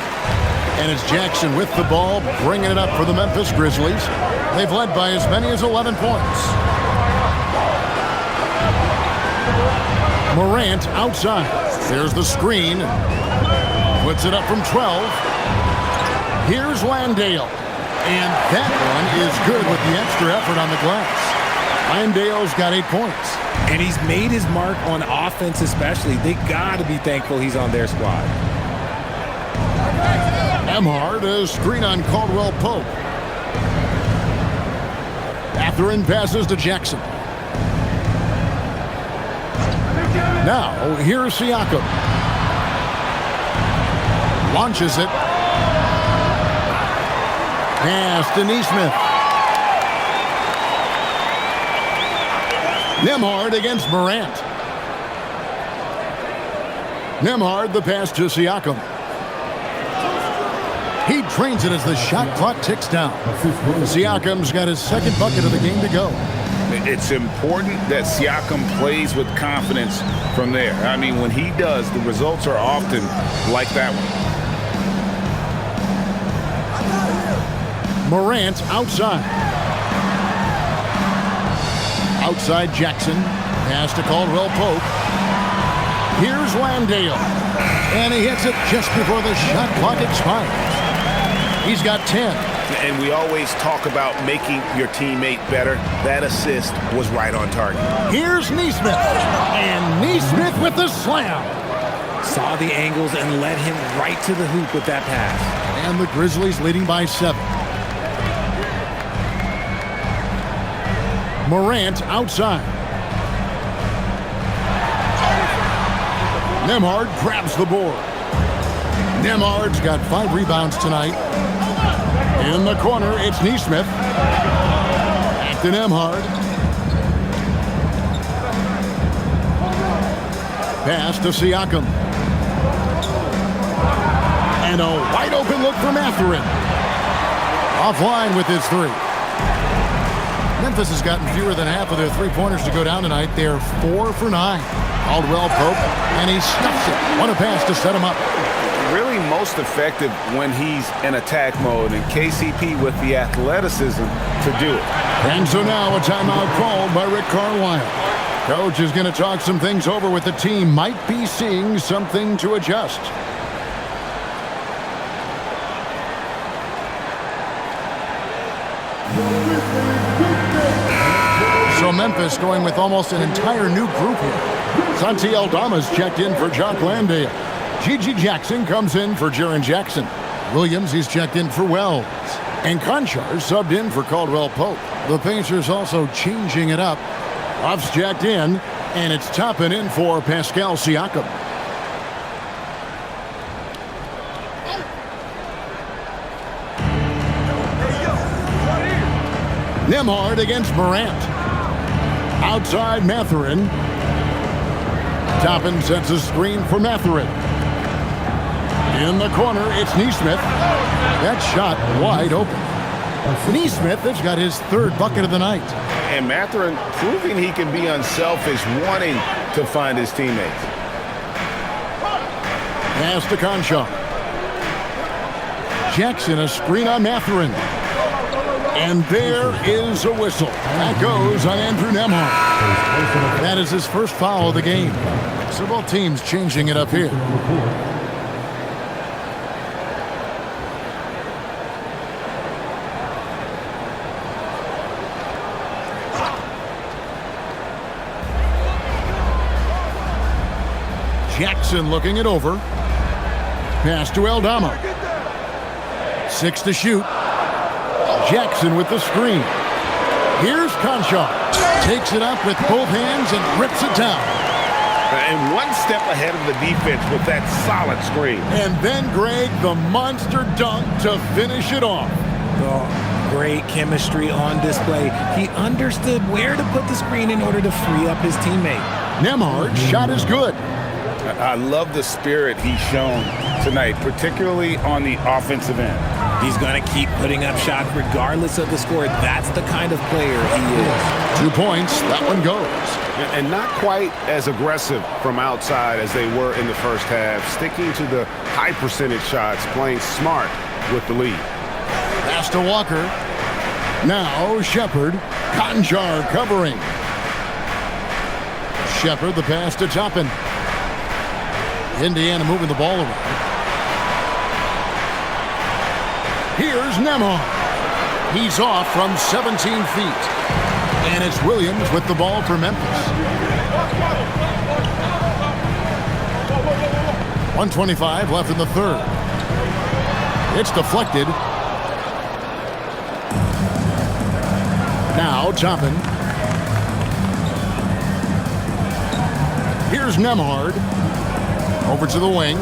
And it's Jackson with the ball, bringing it up for the Memphis Grizzlies. They've led by as many as 11 points. Morant outside. There's the screen. Puts it up from 12. Here's Landale. And that one is good with the extra effort on the glass. Landale's got 8 points. And he's made his mark on offense especially. They got to be thankful he's on their squad. Emhard, a screen on Caldwell Pope. Mathurin passes to Jackson. Now, here's Siakam. Launches it. Pass to Nesmith. Nembhard against Morant. Nembhard, the pass to Siakam. He trains it as the shot clock ticks down. Siakam's got his second bucket of the game to go. It's important that Siakam plays with confidence from there. I mean, when he does, the results are often like that one. Morant outside. Outside Jackson. Pass to Caldwell Pope. Here's Landale. And he hits it just before the shot clock expires. He's got 10. And we always talk about making your teammate better. That assist was right on target. Here's Nesmith. And Nesmith with the slam. Saw the angles and led him right to the hoop with that pass. And the Grizzlies leading by 7. Morant outside. Nembhard grabs the board. Nembhard's got 5 rebounds tonight. In the corner, it's Nesmith. Back to Nembhard. Pass to Siakam. And a wide open look for Mathurin. Offline with his three. Memphis has gotten fewer than half of their three-pointers to go down tonight. They're 4 for 9. Caldwell Pope, and he stuffs it. What a pass to set him up. Really most effective when he's in attack mode, and KCP with the athleticism to do it. And so now a timeout called by Rick Carlisle. Coach is going to talk some things over with the team. Might be seeing something to adjust. So Memphis going with almost an entire new group here. Santi Aldama's checked in for Jock Landale. Gigi Jackson comes in for Jaren Jackson. Williams, he's checked in for Wells. And Conchar subbed in for Caldwell Pope. The Pacers also changing it up. Ruff's checked in, and it's Toppin in for Pascal Siakam. Nembhard against Morant. Outside Mathurin. Toppin sets a screen for Mathurin. In the corner, it's Nesmith. That shot wide open. Nesmith has got his third bucket of the night. And Mathurin proving he can be unselfish, wanting to find his teammates. Pass to Conchar. Jackson, a screen on Mathurin. And there is a whistle. That goes on Andrew Nembhard. That is his first foul of the game. So both teams changing it up here. Jackson looking it over. Pass to Aldama. 6 to shoot. Jackson with the screen. Here's Conchar. Takes it up with both hands and rips it down. And one step ahead of the defense with that solid screen. And then, Greg, the monster dunk to finish it off. Oh, great chemistry on display. He understood where to put the screen in order to free up his teammate. Nembhard's shot is good. I love the spirit he's shown tonight, particularly on the offensive end. He's going to keep putting up shots regardless of the score. That's the kind of player he is. 2 points. That one goes. And not quite as aggressive from outside as they were in the first half, sticking to the high percentage shots, playing smart with the lead. Pass to Walker. Now Shepard. Conchar covering. Shepard, the pass to Toppin. Indiana moving the ball around. Here's Nembhard. He's off from 17 feet. And it's Williams with the ball for Memphis. 1:25 left in the third. It's deflected. Now Toppin. Here's Nembhard. Over to the wing.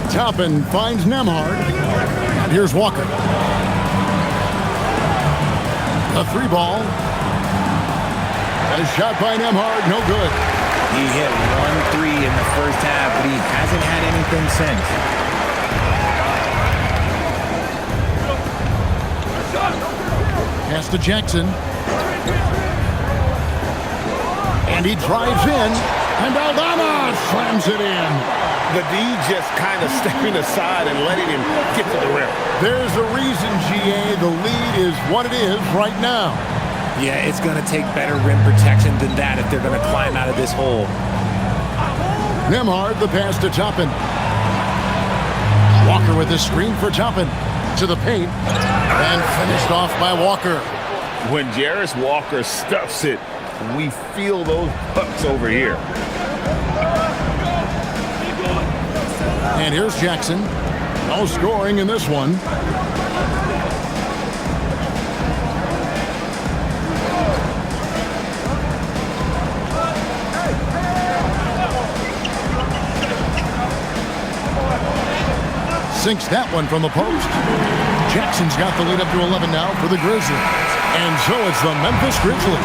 Toppin finds Nembhard. And here's Walker. A 3-ball. A shot by Nembhard, no good. He hit 1 3 in the first half, but he hasn't had anything since. Pass to Jackson. And he drives in. And Aldama slams it in. The D just kind of stepping aside and letting him get to the rim. There's a reason, GA. The lead is what it is right now. Yeah, it's going to take better rim protection than that if they're going to climb out of this hole. Nembhard, the pass to Toppin. Walker with the screen for Toppin. To the paint. And finished off by Walker. When Jarris Walker stuffs it, we feel those pucks over here. And here's Jackson. No scoring in this one. Sinks that one from the post. Jackson's got the lead up to 11 now for the Grizzlies. And so it's the Memphis Grizzlies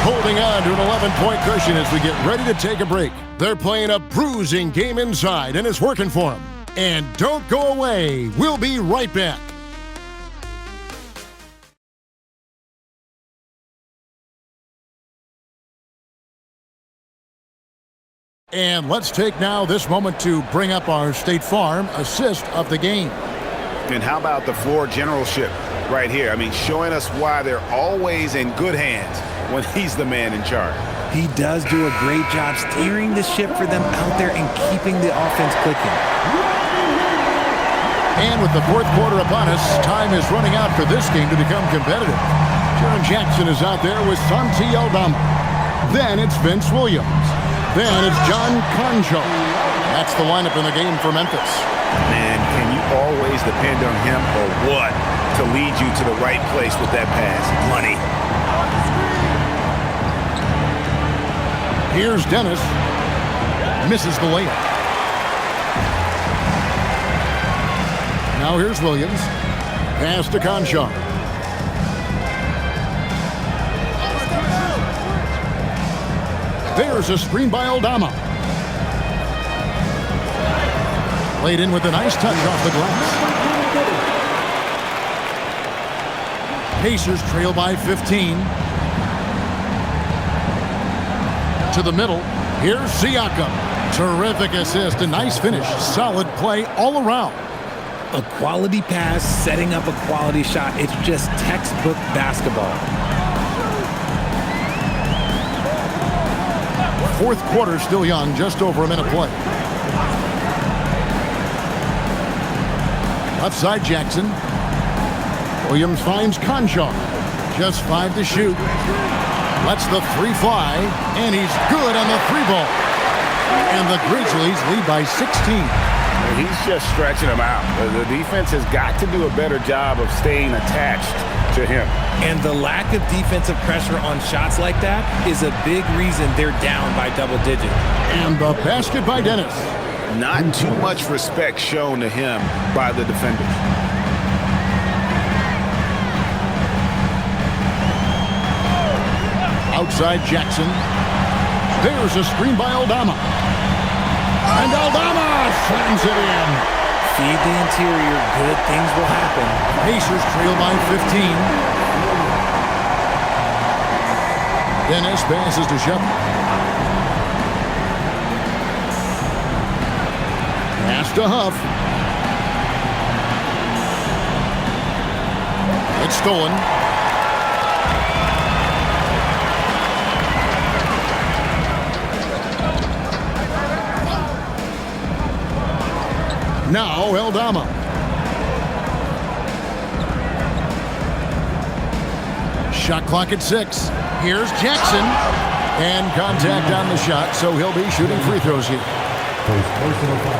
holding on to an 11-point cushion as we get ready to take a break. They're playing a bruising game inside, and it's working for them. And don't go away. We'll be right back. And let's take now this moment to bring up our State Farm assist of the game. And how about the floor generalship right here? I mean, showing us why they're always in good hands when he's the man in charge. He does do a great job steering the ship for them out there and keeping the offense clicking. And with the fourth quarter upon us, time is running out for this game to become competitive. Jaren Jackson is out there with Santi Aldama. Then it's Vince Williams. Then it's John Conjo. That's the lineup in the game for Memphis. Man, can you always depend on him or what to lead you to the right place with that pass? Money. Here's Dennis. Misses the layup. Now here's Williams. Pass to Conjo. There's a screen by Aldama. Played in with a nice touch off the glass. Pacers trail by 15. To the middle. Here's Siakam. Terrific assist. A nice finish. Solid play all around. A quality pass, setting up a quality shot. It's just textbook basketball. Fourth quarter still young, just over a minute play. Left side Jackson. Williams finds Conjo. Just 5 to shoot. Lets the three fly, and he's good on the three ball. And the Grizzlies lead by 16. He's just stretching them out. The defense has got to do a better job of staying attached to him. And the lack of defensive pressure on shots like that is a big reason they're down by double digits. And the basket by Dennis. Not too much respect shown to him by the defenders. Outside Jackson. There's a screen by Aldama. And Aldama slams it in. Feed the interior. Good things will happen. Pacers trail by 15. Dennis passes to Shepard. Pass to Huff. It's stolen. Now Aldama. Shot clock at 6. Here's Jackson. And contact on the shot, so he'll be shooting free throws here.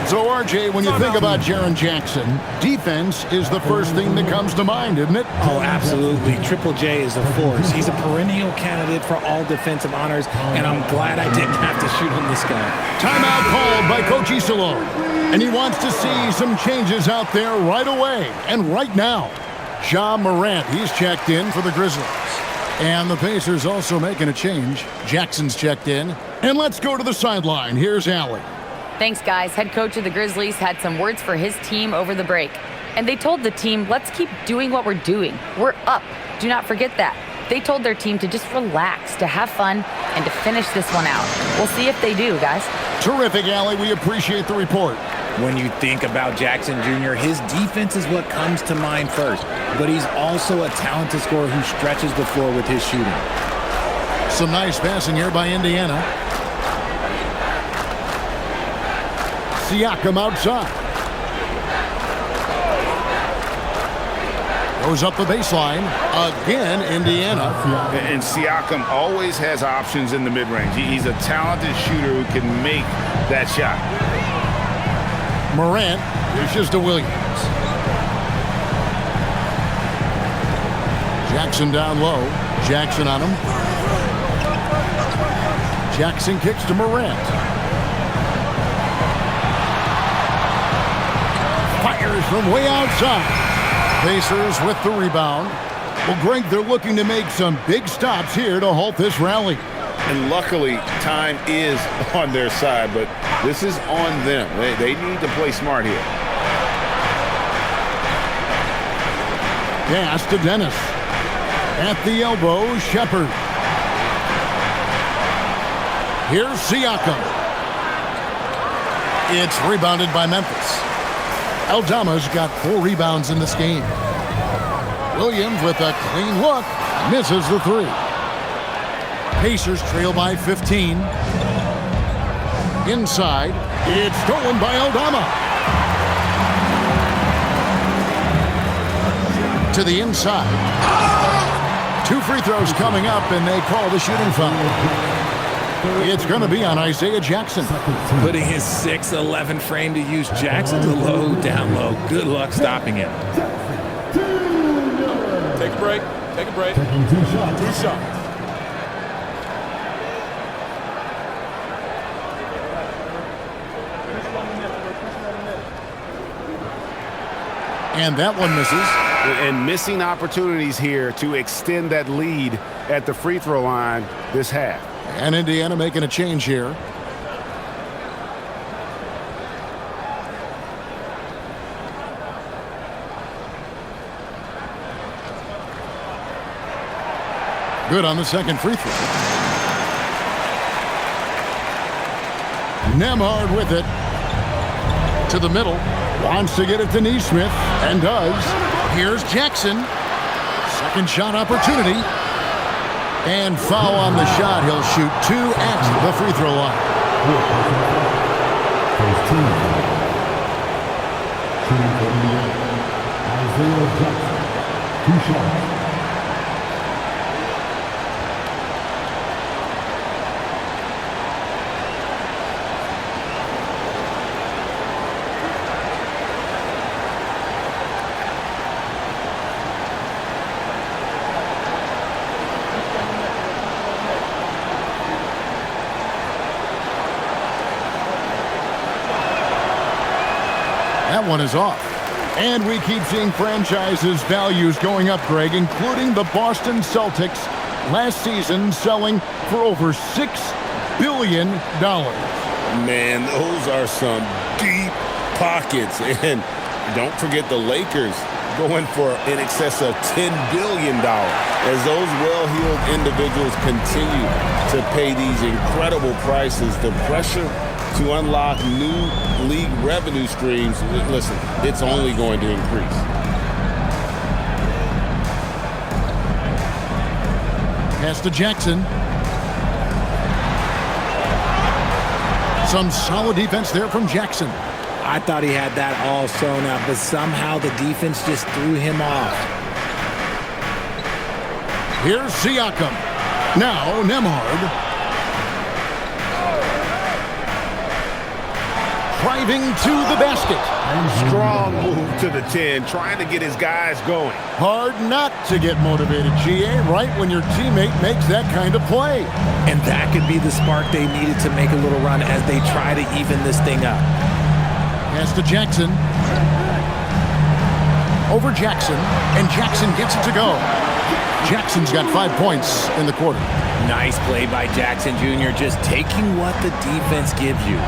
So, RJ, when you think about Jaren Jackson, defense is the first thing that comes to mind, isn't it? Oh, absolutely. Triple J is a force. He's a perennial candidate for all defensive honors, and I'm glad I didn't have to shoot on this guy. Timeout called by Coach Isolo, and he wants to see some changes out there right away and right now. Ja Morant, he's checked in for the Grizzlies. And the Pacers also making a change. Jackson's checked in. And let's go to the sideline. Here's Allie. Thanks, guys. Head coach of the Grizzlies had some words for his team over the break. And they told the team, let's keep doing what we're doing. We're up. Do not forget that. They told their team to just relax, to have fun, and to finish this one out. We'll see if they do, guys. Terrific, Allie. We appreciate the report. When you think about Jackson Jr., his defense is what comes to mind first. But he's also a talented scorer who stretches the floor with his shooting. Some nice passing here by Indiana. Siakam outside. Goes up the baseline. Again, Indiana. And Siakam always has options in the mid-range. He's a talented shooter who can make that shot. Morant dishes to Williams. Jackson down low. Jackson on him. Jackson kicks to Morant. Fires from way outside. Pacers with the rebound. Well, Greg, they're looking to make some big stops here to halt this rally. And luckily, time is on their side, but this is on them. They need to play smart here. Pass to Dennis. At the elbow, Shepard. Here's Siakam. It's rebounded by Memphis. Aldama's got 4 rebounds in this game. Williams with a clean look. Misses the 3. Pacers trail by 15. Inside. It's stolen by Aldama. To the inside. 2 free throws coming up, and they call the shooting foul. It's going to be on Isaiah Jackson. Putting his 6'11" frame to use Jackson's low, down low. Good luck stopping him. Take a break. Take a break. 2 shots. 2 shots. And that one misses. And missing opportunities here to extend that lead at the free throw line this half. And Indiana making a change here. Good on the second free throw. Nembhard with it. To the middle. Wants to get it to Nesmith. And does. Here's Jackson. Second shot opportunity. And foul on the shot. He'll shoot 2 at the free throw line. First team. Shooting for Indiana, Isaiah Jackson. 2 shots. That one is off. And we keep seeing franchises' values going up, Greg, including the Boston Celtics last season selling for over $6 billion. Man, those are some deep pockets. And don't forget the Lakers going for in excess of $10 billion as those well-heeled individuals continue to pay these incredible prices. The pressure to unlock new league revenue streams, listen, it's only going to increase. Pass to Jackson. Some solid defense there from Jackson. I thought he had that all sewn up, but somehow the defense just threw him off. Here's Siakam. Now Nembhard. Driving to the basket. Strong move to the 10, trying to get his guys going. Hard not to get motivated, GA, right when your teammate makes that kind of play. And that could be the spark they needed to make a little run as they try to even this thing up. Pass to Jackson. Over Jackson, and Jackson gets it to go. Jackson's got 5 points in the quarter. Nice play by Jackson Jr., just taking what the defense gives you.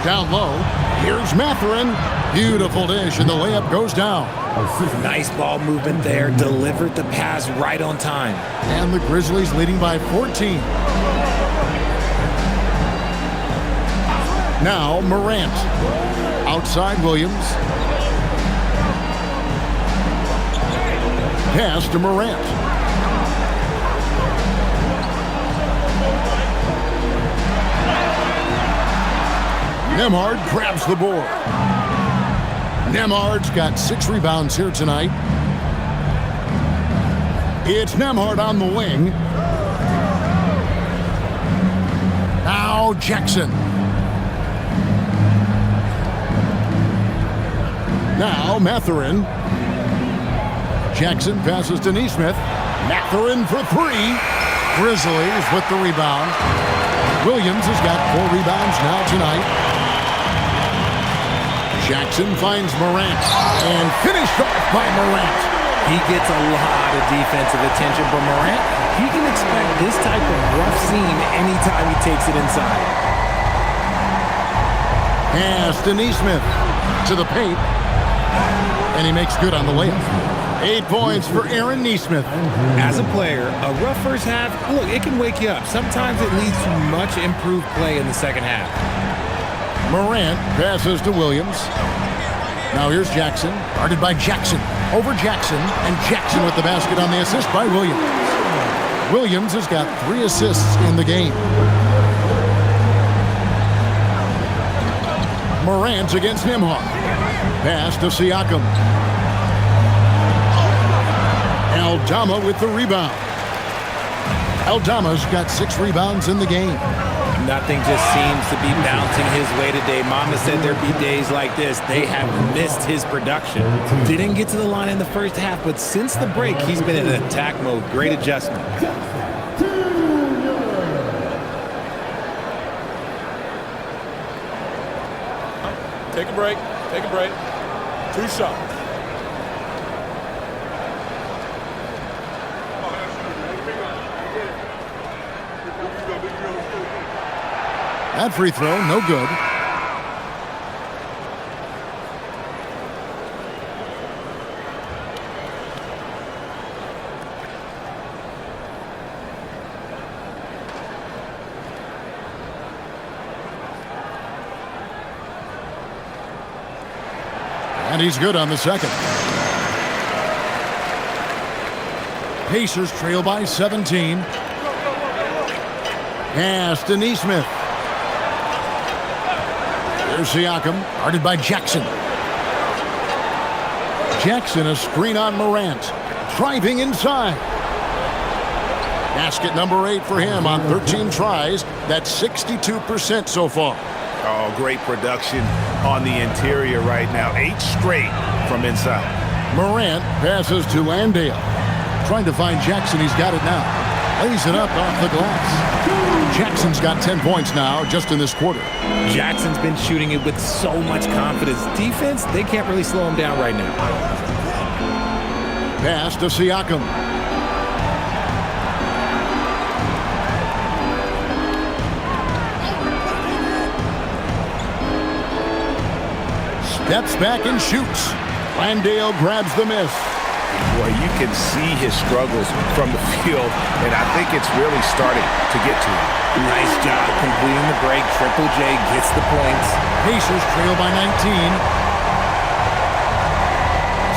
Down low, here's Mathurin. Beautiful dish, and the layup goes down. Nice ball movement there, delivered the pass right on time. And the Grizzlies leading by 14. Now Morant. Outside Williams. Pass to Morant. Nembhard grabs the board. Nembhard's got 6 rebounds here tonight. It's Nembhard on the wing. Now Jackson. Now Mathurin. Jackson passes to Nesmith. Mathurin for 3. Grizzlies with the rebound. Williams has got 4 rebounds now tonight. Jackson finds Morant, and finished off by Morant. He gets a lot of defensive attention, but Morant, he can expect this type of rough scene anytime he takes it inside. Pass to Neesmith to the paint, and he makes good on the layup. 8 points for Aaron Neesmith. As a player, a rough first half, look, it can wake you up. Sometimes it leads to much improved play in the second half. Morant passes to Williams. Now here's Jackson, guarded by Jackson. Over Jackson, and Jackson with the basket on the assist by Williams. Williams has got 3 assists in the game. Morant against Nembhard. Pass to Siakam. Aldama with the rebound. Aldama's got 6 rebounds in the game. Nothing just seems to be bouncing his way today. Mama said there'd be days like this. They have missed his production. Didn't get to the line in the first half, but since the break, he's been in attack mode. Great adjustment. Take a break. Take a break. 2 shots. That free throw, no good. And he's good on the second. Pacers trail by 17. Pass to Neesmith. There's Siakam, guarded by Jackson. Jackson, a screen on Morant. Driving inside. Basket number 8 for him on 13 tries. That's 62% so far. Oh, great production on the interior right now. 8 straight from inside. Morant passes to Landale. Trying to find Jackson. He's got it now. Lays it up off the glass. Jackson's got 10 points now just in this quarter. Jackson's been shooting it with so much confidence. Defense, they can't really slow him down right now. Pass to Siakam. Steps back and shoots. Landale grabs the miss. Boy, you can see his struggles from the field, and I think it's really starting to get to him. Nice job completing the break. Triple J gets the points. Pacers trail by 19.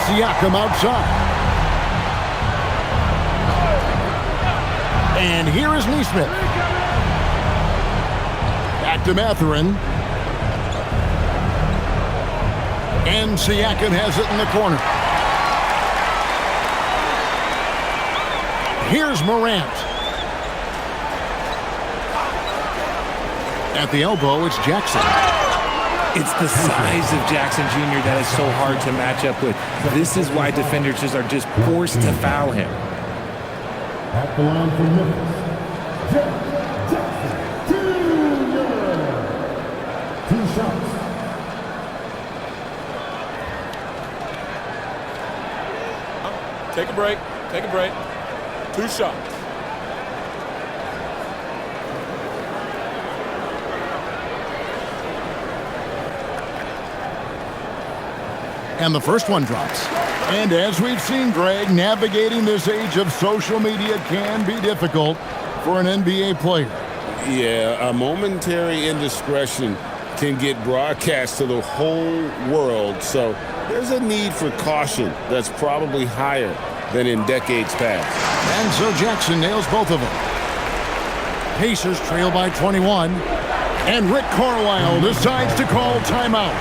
Siakam outside. And here is Neesmith. Back to Mathurin. And Siakam has it in the corner. Here's Morant. At the elbow, it's Jackson. It's the size of Jackson Jr. that is so hard to match up with. This is why defenders are just forced to foul him. At the line for Memphis, Jackson Jr. 2 shots. Take a break. Take a break. 2 shots. And the first one drops. And as we've seen, Greg, navigating this age of social media can be difficult for an NBA player. Yeah, a momentary indiscretion can get broadcast to the whole world, so there's a need for caution that's probably higher than in decades past. And so Jackson nails both of them. Pacers trail by 21. And Rick Carlisle decides to call timeout.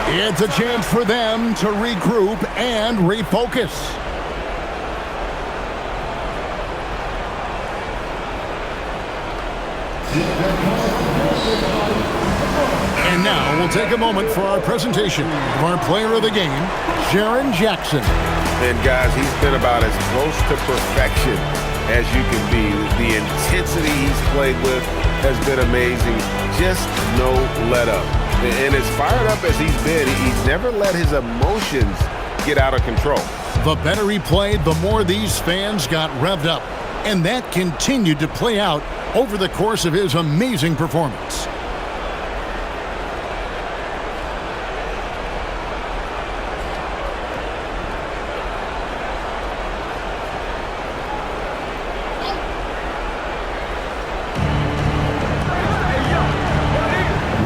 It's a chance for them to regroup and refocus. And now we'll take a moment for our presentation of our player of the game, Jaren Jackson. And guys, he's been about as close to perfection as you can be. The intensity he's played with has been amazing. Just no let up. And as fired up as he's been, he's never let his emotions get out of control. The better he played, the more these fans got revved up. And that continued to play out over the course of his amazing performance.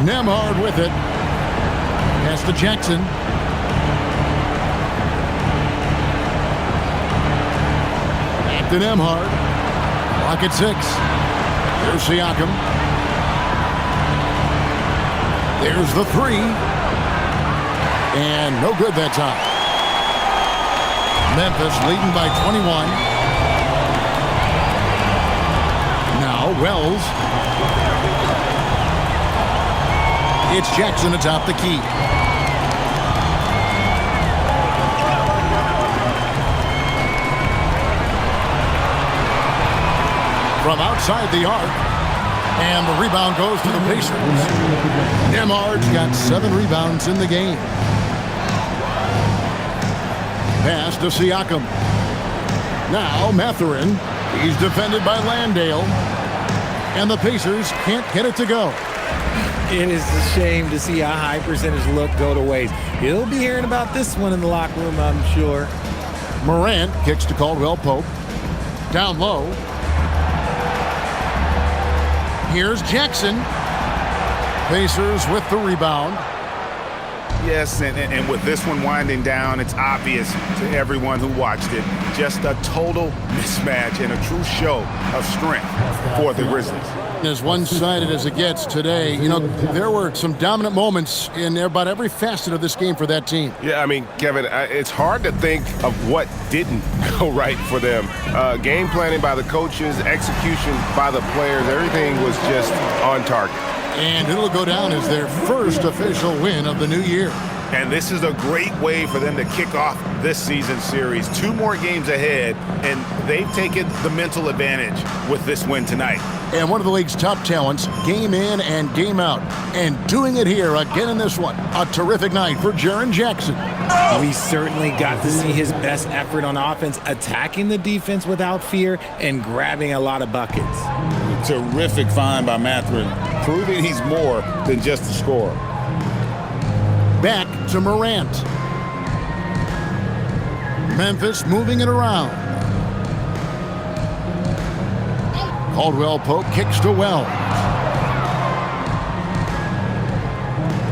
Nembhard with it. Pass to Jackson. Back to Nembhard. Clock at 6. Here's Siakam. There's the 3. And no good that time. Memphis leading by 21. Now Wells. It's Jackson atop the key. From outside the arc. And the rebound goes to the Pacers. Nembhard's got 7 rebounds in the game. Pass to Siakam. Now Mathurin. He's defended by Landale. And the Pacers can't get it to go. It is a shame to see a high percentage look go to waste. He'll be hearing about this one in the locker room, I'm sure. Morant kicks to Caldwell Pope. Down low. Here's Jackson. Pacers with the rebound. Yes, and with this one winding down, it's obvious to everyone who watched it. Just a total mismatch and a true show of strength for the Grizzlies. As one-sided as it gets today, you know, there were some dominant moments in about every facet of this game for that team. Yeah, I mean, Kevin, it's hard to think of what didn't go right for them. Game planning by the coaches, execution by the players, everything was just on target. And it'll go down as their first official win of the new year. And this is a great way for them to kick off this season series. 2 more games ahead, and they've taken the mental advantage with this win tonight. And one of the league's top talents, game in and game out. And doing it here again in this one. A terrific night for Jaren Jackson. We certainly got to see his best effort on offense, attacking the defense without fear and grabbing a lot of buckets. Terrific find by Mathurin, proving he's more than just a scorer. Back to Morant. Memphis moving it around. Caldwell Pope kicks to Wells.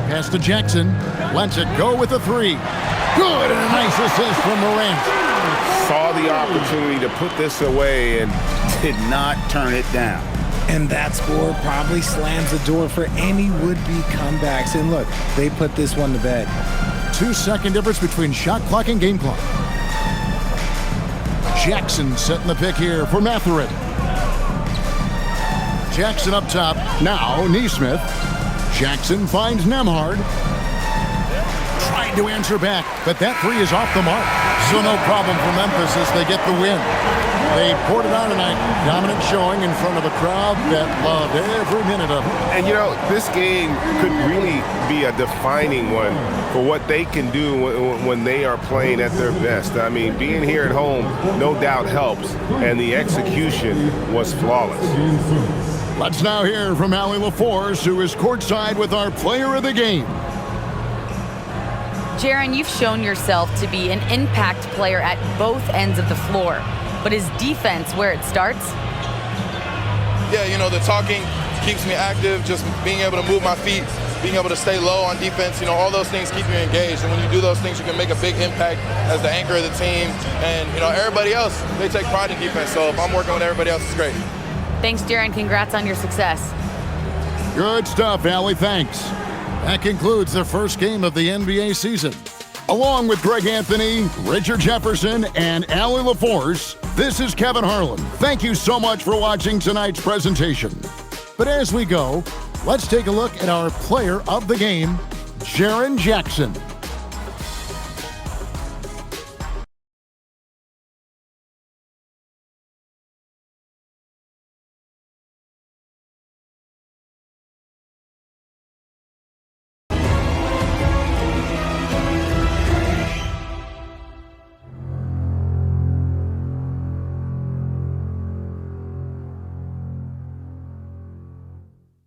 Pass to Jackson. Lets it go with a 3. Good, and a nice assist from Morant. Saw the opportunity to put this away and Did not turn it down. And that score probably slams the door for any would-be comebacks. And look, they put this one to bed. 2-second difference between shot clock and game clock. Jackson setting the pick here for Mathurin. Jackson up top. Now Nesmith. Jackson finds Nembhard. Trying to answer back, but that 3 is off the mark. So no problem for Memphis as they get the win. They poured it on tonight. Dominant showing in front of a crowd that loved every minute of it. And, you know, this game could really be a defining one for what they can do when they are playing at their best. I mean, being here at home no doubt helps, and the execution was flawless. Let's now hear from Allie LaForce, who is courtside with our player of the game. Jaren, you've shown yourself to be an impact player at both ends of the floor. But is defense where it starts? Yeah, you know, the talking keeps me active, just being able to move my feet, being able to stay low on defense, you know, all those things keep you engaged. And when you do those things, you can make a big impact as the anchor of the team. And, you know, everybody else, they take pride in defense. So if I'm working with everybody else, it's great. Thanks, Jaren. Congrats on your success. Good stuff, Allie. Thanks. That concludes the first game of the NBA season. Along with Greg Anthony, Richard Jefferson, and Allie LaForce, this is Kevin Harlan. Thank you so much for watching tonight's presentation. But as we go, let's take a look at our player of the game, Jaren Jackson.